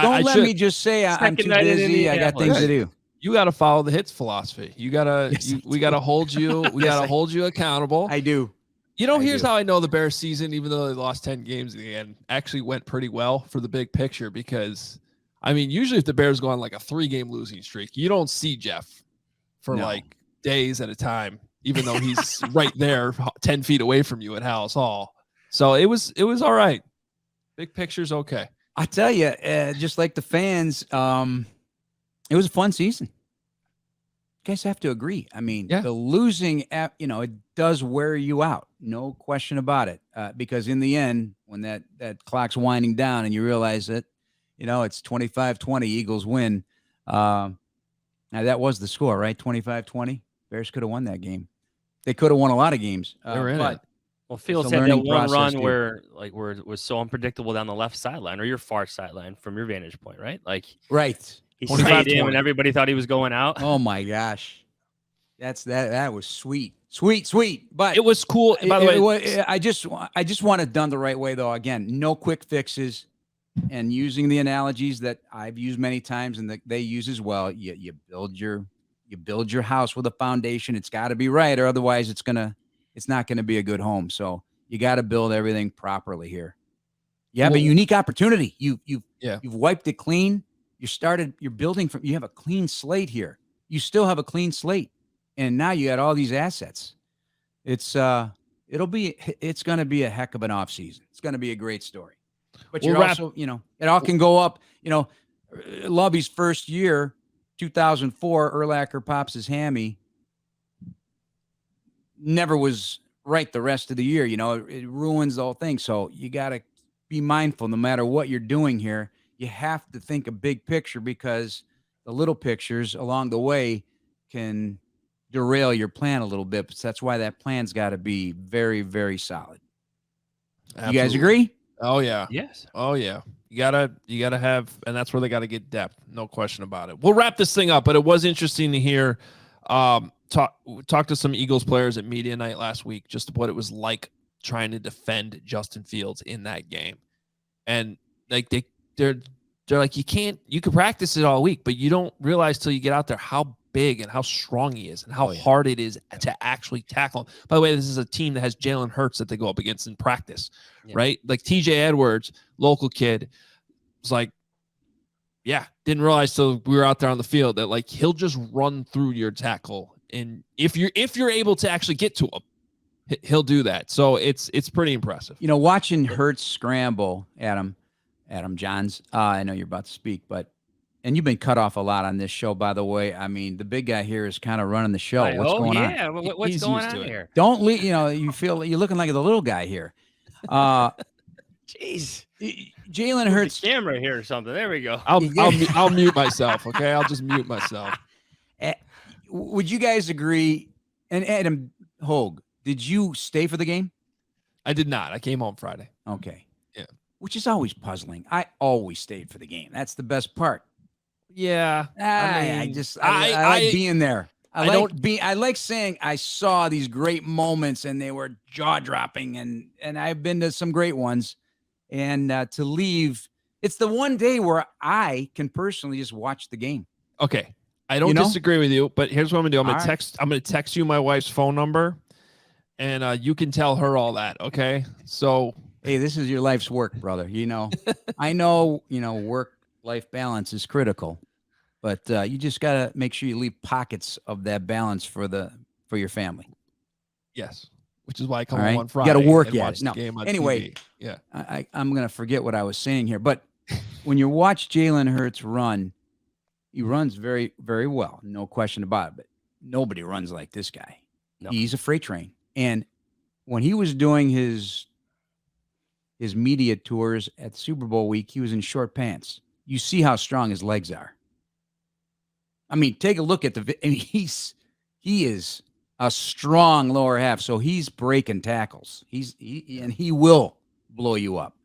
Don't let me just say I'm too busy. I got things to do. You got to follow the hits philosophy. We got to hold you. We got to hold you accountable. I do. Here's how I know the Bears season, even though they lost 10 games in the end, actually went pretty well for the big picture, because, usually if the Bears go on like a 3-game losing streak, you don't see Jeff for like days at a time, even though he's right there 10 feet away from you at Hallis Hall. So it was all right. Big picture's okay. I tell you, just like the fans, it was a fun season. You guys have to agree. The losing, it does wear you out. No question about it. Because in the end, when that clock's winding down and you realize that, it's 25-20, Eagles win. Now that was the score, right? 25-20. Bears could have won that game. They could have won a lot of games. They were in it. Well, Fields had that one run where it was so unpredictable down the left sideline or your far sideline from your vantage point, right? Right. He stayed in when everybody thought he was going out. Oh my gosh, that was sweet. But it was cool. By the way, I just want it done the right way, though. Again, no quick fixes, and using the analogies that I've used many times and that they use as well. You build your house with a foundation. It's got to be right, or otherwise it's not gonna be a good home. So you got to build everything properly here. You have a unique opportunity. You've wiped it clean. You're building you have a clean slate here. You still have a clean slate. And now you got all these assets. It's going to be a heck of an offseason. It's going to be a great story. But you're also, it all can go up. Lovey's first year, 2004, Urlacher pops his hammy. Never was right the rest of the year. It ruins the whole thing. So you got to be mindful no matter what you're doing here. You have to think a big picture, because the little pictures along the way can derail your plan a little bit. But that's why that plan's got to be very, very solid. Absolutely. You guys agree? Oh yeah. Yes. Oh yeah. You gotta have, and that's where they got to get depth. No question about it. We'll wrap this thing up, but it was interesting to hear talk to some Eagles players at media night last week, just what it was like trying to defend Justin Fields in that game. And like they're like, you can practice it all week, but you don't realize till you get out there how big and how strong he is and how hard it is to actually tackle him. By the way, this is a team that has Jalen Hurts that they go up against in practice, right? Like TJ Edwards, local kid, was like, didn't realize till we were out there on the field that like he'll just run through your tackle, and if you're able to actually get to him, he'll do that. So it's pretty impressive. Watching Hurts scramble, Adam Johns. I know you're about to speak, and you've been cut off a lot on this show, by the way. The big guy here is kind of running the show. What's going on? Yeah, what's going on here? Don't leave. You feel you're looking like the little guy here. Jeez, Jalen Hurts. The camera here or something. There we go. I'll mute myself. Okay, I'll just mute myself. Would you guys agree? And Adam Hoge, did you stay for the game? I did not. I came home Friday. Okay. Yeah. Which is always puzzling. I always stayed for the game. That's the best part. Yeah. I like being there. I like saying I saw these great moments and they were jaw dropping, and I've been to some great ones. And to leave, it's the one day where I can personally just watch the game. Okay. I don't disagree with you, but here's what I'm gonna do. I'm gonna text you my wife's phone number, and you can tell her all that. Okay. So hey, this is your life's work, brother. I know, work-life balance is critical, but you just gotta make sure you leave pockets of that balance for your family. Yes. Which is why I come All home right? on Friday. You got to work and at watch it. the No. game on Anyway, TV. Yeah. I'm going to forget what I was saying here. But when you watch Jalen Hurts run, he runs very, very well. No question about it. But nobody runs like this guy. No. He's a freight train. And when he was doing his media tours at Super Bowl week, he was in short pants. You see how strong his legs are. I mean, take a look at he is a strong lower half, so he's breaking tackles. He will blow you up,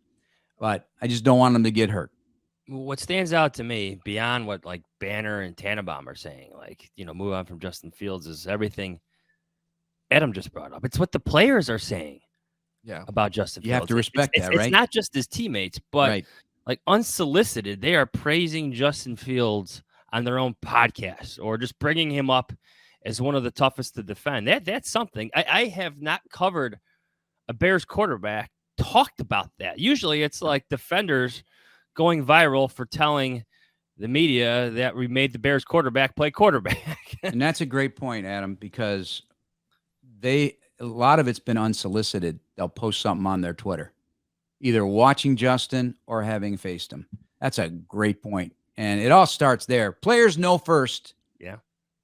but I just don't want him to get hurt. What stands out to me beyond what like Banner and Tannenbaum are saying, move on from Justin Fields, is everything Adam just brought up. It's what the players are saying about Justin Fields. You have to respect that, right? It's not just his teammates, but like unsolicited, they are praising Justin Fields on their own podcast or just bringing him up as one of the toughest to defend. That's something. I have not covered a Bears quarterback talked about that. Usually it's like defenders going viral for telling the media that we made the Bears quarterback play quarterback. And that's a great point, Adam, because a lot of it's been unsolicited. They'll post something on their Twitter, either watching Justin or having faced him. That's a great point. And it all starts there. Players know first. Yeah.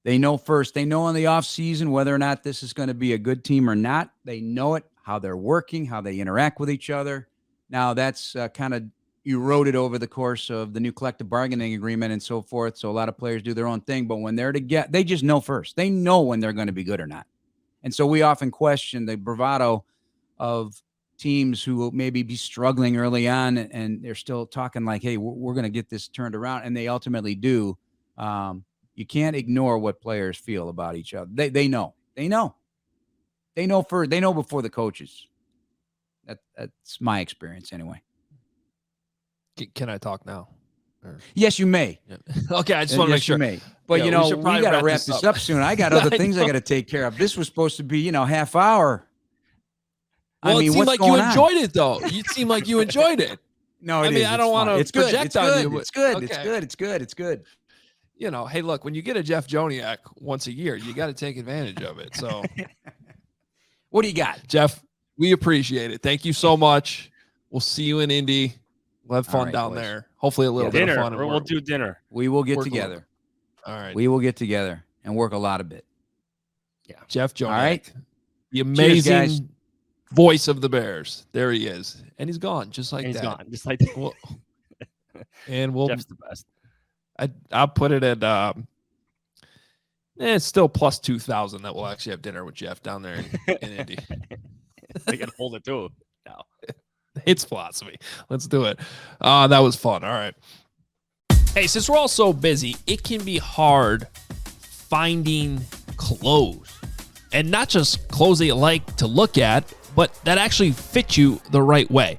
They know first. They know in the offseason whether or not this is going to be a good team or not. They know it, how they're working, how they interact with each other. Now, that's kind of eroded over the course of the new collective bargaining agreement and so forth. So a lot of players do their own thing. But when they're together, they just know first. They know when they're going to be good or not. And so we often question the bravado of teams who will maybe be struggling early on, and they're still talking like, hey, we're going to get this turned around. And they ultimately do. You can't ignore what players feel about each other. They know. They know before the coaches. That's my experience anyway. Can I talk now? Yes, you may. Yeah. Okay, I just want to make sure. You may. But we got to wrap this up soon. I got other things I got to take care of. This was supposed to be, half hour. Well, it seemed like you enjoyed it, though. You seem like you enjoyed it. No, I don't want to project on you. It's good. It's good. Hey, look, when you get a Jeff Joniak once a year, you got to take advantage of it. So, what do you got, Jeff? We appreciate it. Thank you so much. We'll see you in Indy. We'll have fun down there. Hopefully, a little bit of fun. We'll do dinner. We will get together. All right. We will get together and work a lot of it. Yeah. Jeff Joniak. All right. The amazing voice of the Bears. There he is. And he's gone just like that. He's gone just like that. And we'll. Jeff's the best. I'll put it at it's still plus 2,000 that we'll actually have dinner with Jeff down there in Indy. I can hold it too now. It's philosophy. Let's do it. That was fun. All right. Hey, since we're all so busy, it can be hard finding clothes. And not just clothes that you like to look at, but that actually fit you the right way.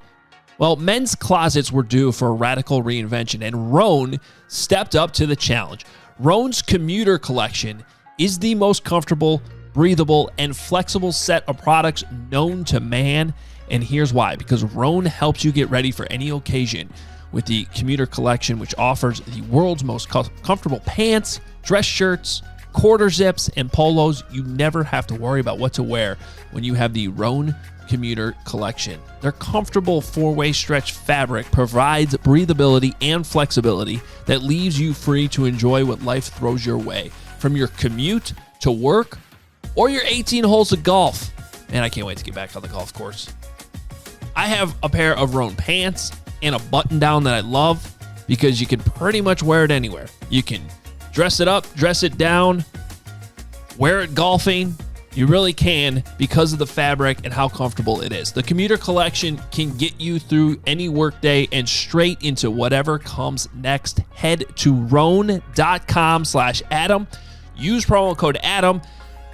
Well, men's closets were due for a radical reinvention, and Rhone stepped up to the challenge. Rhone's commuter collection is the most comfortable, breathable, and flexible set of products known to man. And here's why. Because Rhone helps you get ready for any occasion with the commuter collection, which offers the world's most comfortable pants, dress shirts, quarter zips, and polos. You never have to worry about what to wear when you have the Rhone commuter collection. Their comfortable four-way stretch fabric provides breathability and flexibility that leaves you free to enjoy what life throws your way. From your commute to work or your 18 holes of golf. Man, I can't wait to get back on the golf course. I have a pair of Rhone pants and a button-down that I love because you can pretty much wear it anywhere. You can dress it up, dress it down, wear it golfing. You really can because of the fabric and how comfortable it is. The commuter collection can get you through any workday and straight into whatever comes next. Head to Rhone.com/Adam. Use promo code ADAM,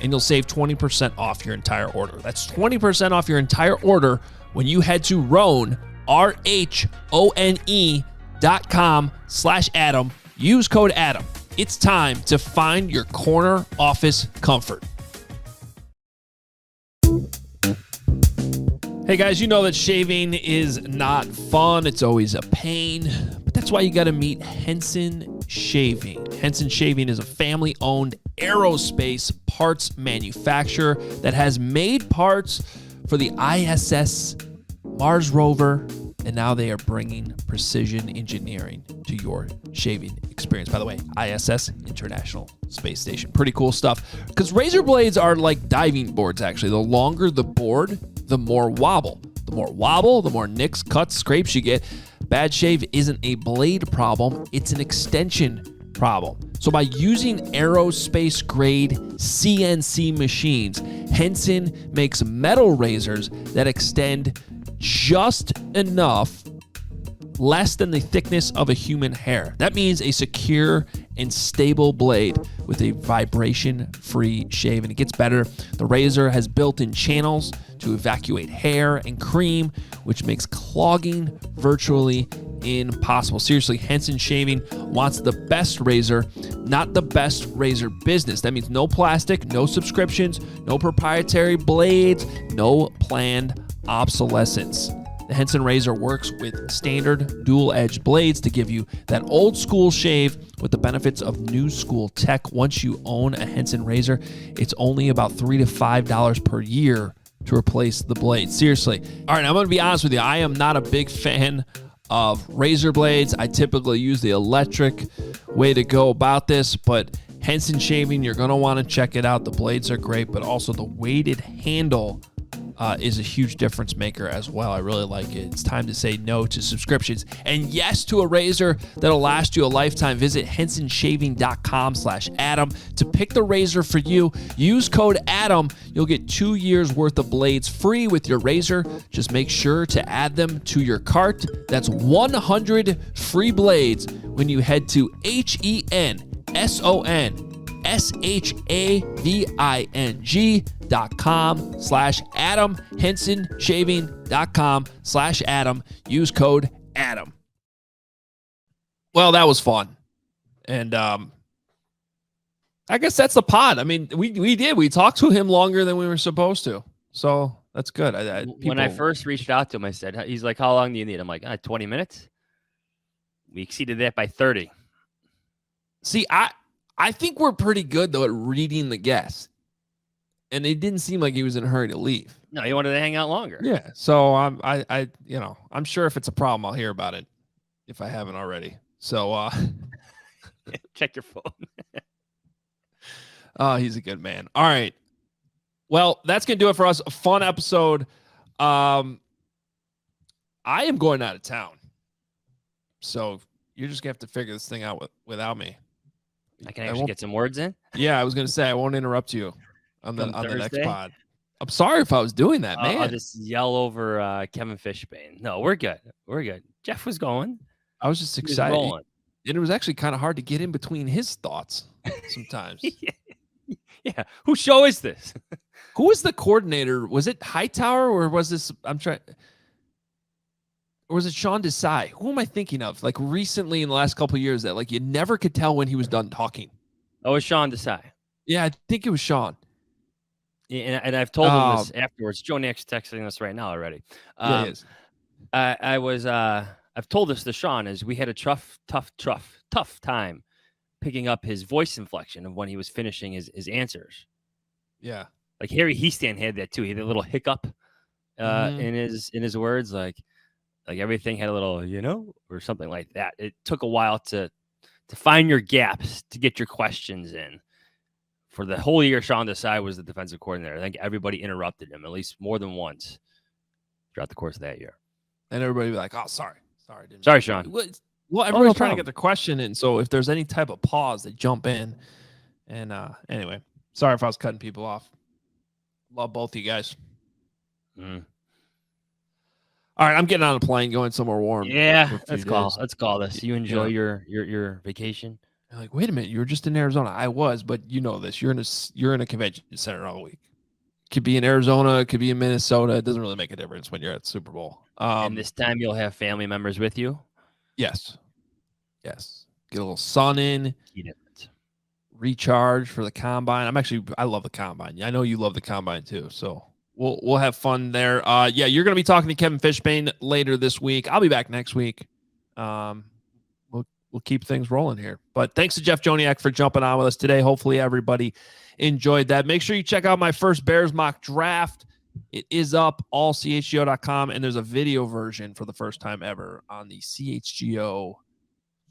and you'll save 20% off your entire order. That's 20% off your entire order when you head to Rhone, RHONE.com/Adam. Use code ADAM. It's time to find your corner office comfort. Hey guys, you know that shaving is not fun. It's always a pain, but that's why you got to meet Henson Shaving. Henson Shaving is a family-owned aerospace parts manufacturer that has made parts for the ISS, Mars rover, and now they are bringing precision engineering to your shaving experience. By the way, ISS, International Space Station. Pretty cool stuff. Because razor blades are like diving boards, actually. The longer the board, the more wobble. The more wobble, the more nicks, cuts, scrapes you get. Bad shave isn't a blade problem, it's an extension problem. So by using aerospace grade CNC machines, Henson makes metal razors that extend just enough, less than the thickness of a human hair. That means a secure and stable blade with a vibration-free shave. And it gets better. The razor has built-in channels to evacuate hair and cream, which makes clogging virtually impossible. Seriously, Henson Shaving wants the best razor, not the best razor business. That means no plastic, no subscriptions, no proprietary blades, no planned obsolescence. The Henson razor works with standard dual-edged blades to give you that old-school shave with the benefits of new-school tech. Once you own a Henson razor, it's only about $3 to $5 per year to replace the blade. Seriously. All right, I'm going to be honest with you. I am not a big fan of razor blades. I typically use the electric way to go about this, but Henson Shaving, you're going to want to check it out. The blades are great, but also the weighted handle is a huge difference maker as well. I really like it. It's time to say no to subscriptions and yes to a razor that'll last you a lifetime. Visit hensonshaving.com/Adam to pick the razor for you. Use code ADAM. You'll get 2 years worth of blades free with your razor. Just make sure to add them to your cart. That's 100 free blades when you head to HENSONSHAVING.com/Adam, HensonShaving.com/Adam. Use code ADAM. Well, that was fun. And I guess that's the pod. I mean, we talked to him longer than we were supposed to. So that's good. When I first reached out to him, I said, he's like, how long do you need? I'm like, 20 minutes. We exceeded that by 30. See, I think we're pretty good, though, at reading the guests. And it didn't seem like he was in a hurry to leave. No, he wanted to hang out longer. Yeah. So I'm sure if it's a problem, I'll hear about it if I haven't already. So check your phone. Oh, he's a good man. All right. Well, that's going to do it for us. A fun episode. I am going out of town. So you're just going to have to figure this thing out without me. I can actually get some words in. Yeah, I was going to say, I won't interrupt you on the next pod. I'm sorry if I was doing that, man. I'll just yell over Kevin Fishbane. No, we're good. We're good. Jeff was going. I was just excited. And it was actually kind of hard to get in between his thoughts sometimes. Yeah. Whose show is this? Who was the coordinator? Was it Hightower or was this? Or was it Sean Desai? Who am I thinking of? Like recently in the last couple of years that like you never could tell when he was done talking. Oh, it was Sean Desai. Yeah, I think it was Sean. Yeah, and I've told him this afterwards. Joniak's texting us right now already. Yeah, he is. I've told this to Sean as we had a tough time picking up his voice inflection of when he was finishing his answers. Yeah. Like Harry Heastan had that too. He had a little hiccup in his words, like everything had a little, or something like that. It took a while to find your gaps, to get your questions in. For the whole year, Sean Desai was the defensive coordinator. I think everybody interrupted him at least more than once throughout the course of that year. And everybody would be like, oh, sorry. Sorry, Sean. Well, everybody's trying to get the question in. So if there's any type of pause, they jump in. And anyway, sorry if I was cutting people off. Love both of you guys. All right, I'm getting on a plane, going somewhere warm. Yeah, let's call this. You enjoy your vacation. You're like, wait a minute, you were just in Arizona. I was, but you know this. You're in a convention center all week. Could be in Arizona, could be in Minnesota. It doesn't really make a difference when you're at the Super Bowl. And this time you'll have family members with you. Yes. Get a little sun in. Eat it. Recharge for the combine. I love the combine. I know you love the combine too. So we'll have fun there. Yeah, you're going to be talking to Kevin Fishbane later this week. I'll be back next week. We'll keep things rolling here. But thanks to Jeff Joniak for jumping on with us today. Hopefully everybody enjoyed that. Make sure you check out my first Bears mock draft. It is up allchgo.com, and there's a video version for the first time ever on the CHGO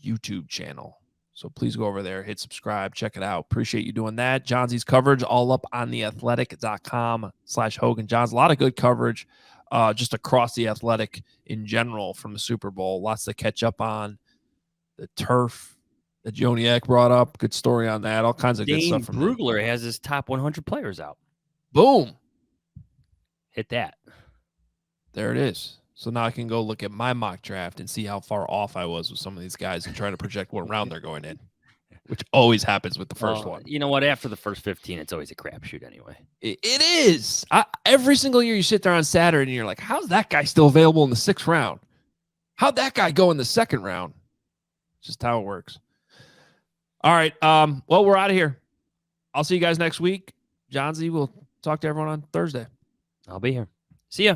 YouTube channel. So please go over there, hit subscribe, check it out. Appreciate you doing that. Johnsy's coverage all up on theathletic.com/Hoge Jahns. A lot of good coverage just across the Athletic in general from the Super Bowl. Lots to catch up on. The turf that Joniak brought up. Good story on that. All kinds of good stuff from him. Brugler has his top 100 players out. Boom. Hit that. There it is. So now I can go look at my mock draft and see how far off I was with some of these guys and trying to project what round they're going in, which always happens with the first one. You know what? After the first 15, it's always a crapshoot anyway. It is. Every single year you sit there on Saturday and you're like, how's that guy still available in the 6th round? How'd that guy go in the 2nd round? Just how it works. All right. Well, we're out of here. I'll see you guys next week. Johnsy, we'll talk to everyone on Thursday. I'll be here. See ya.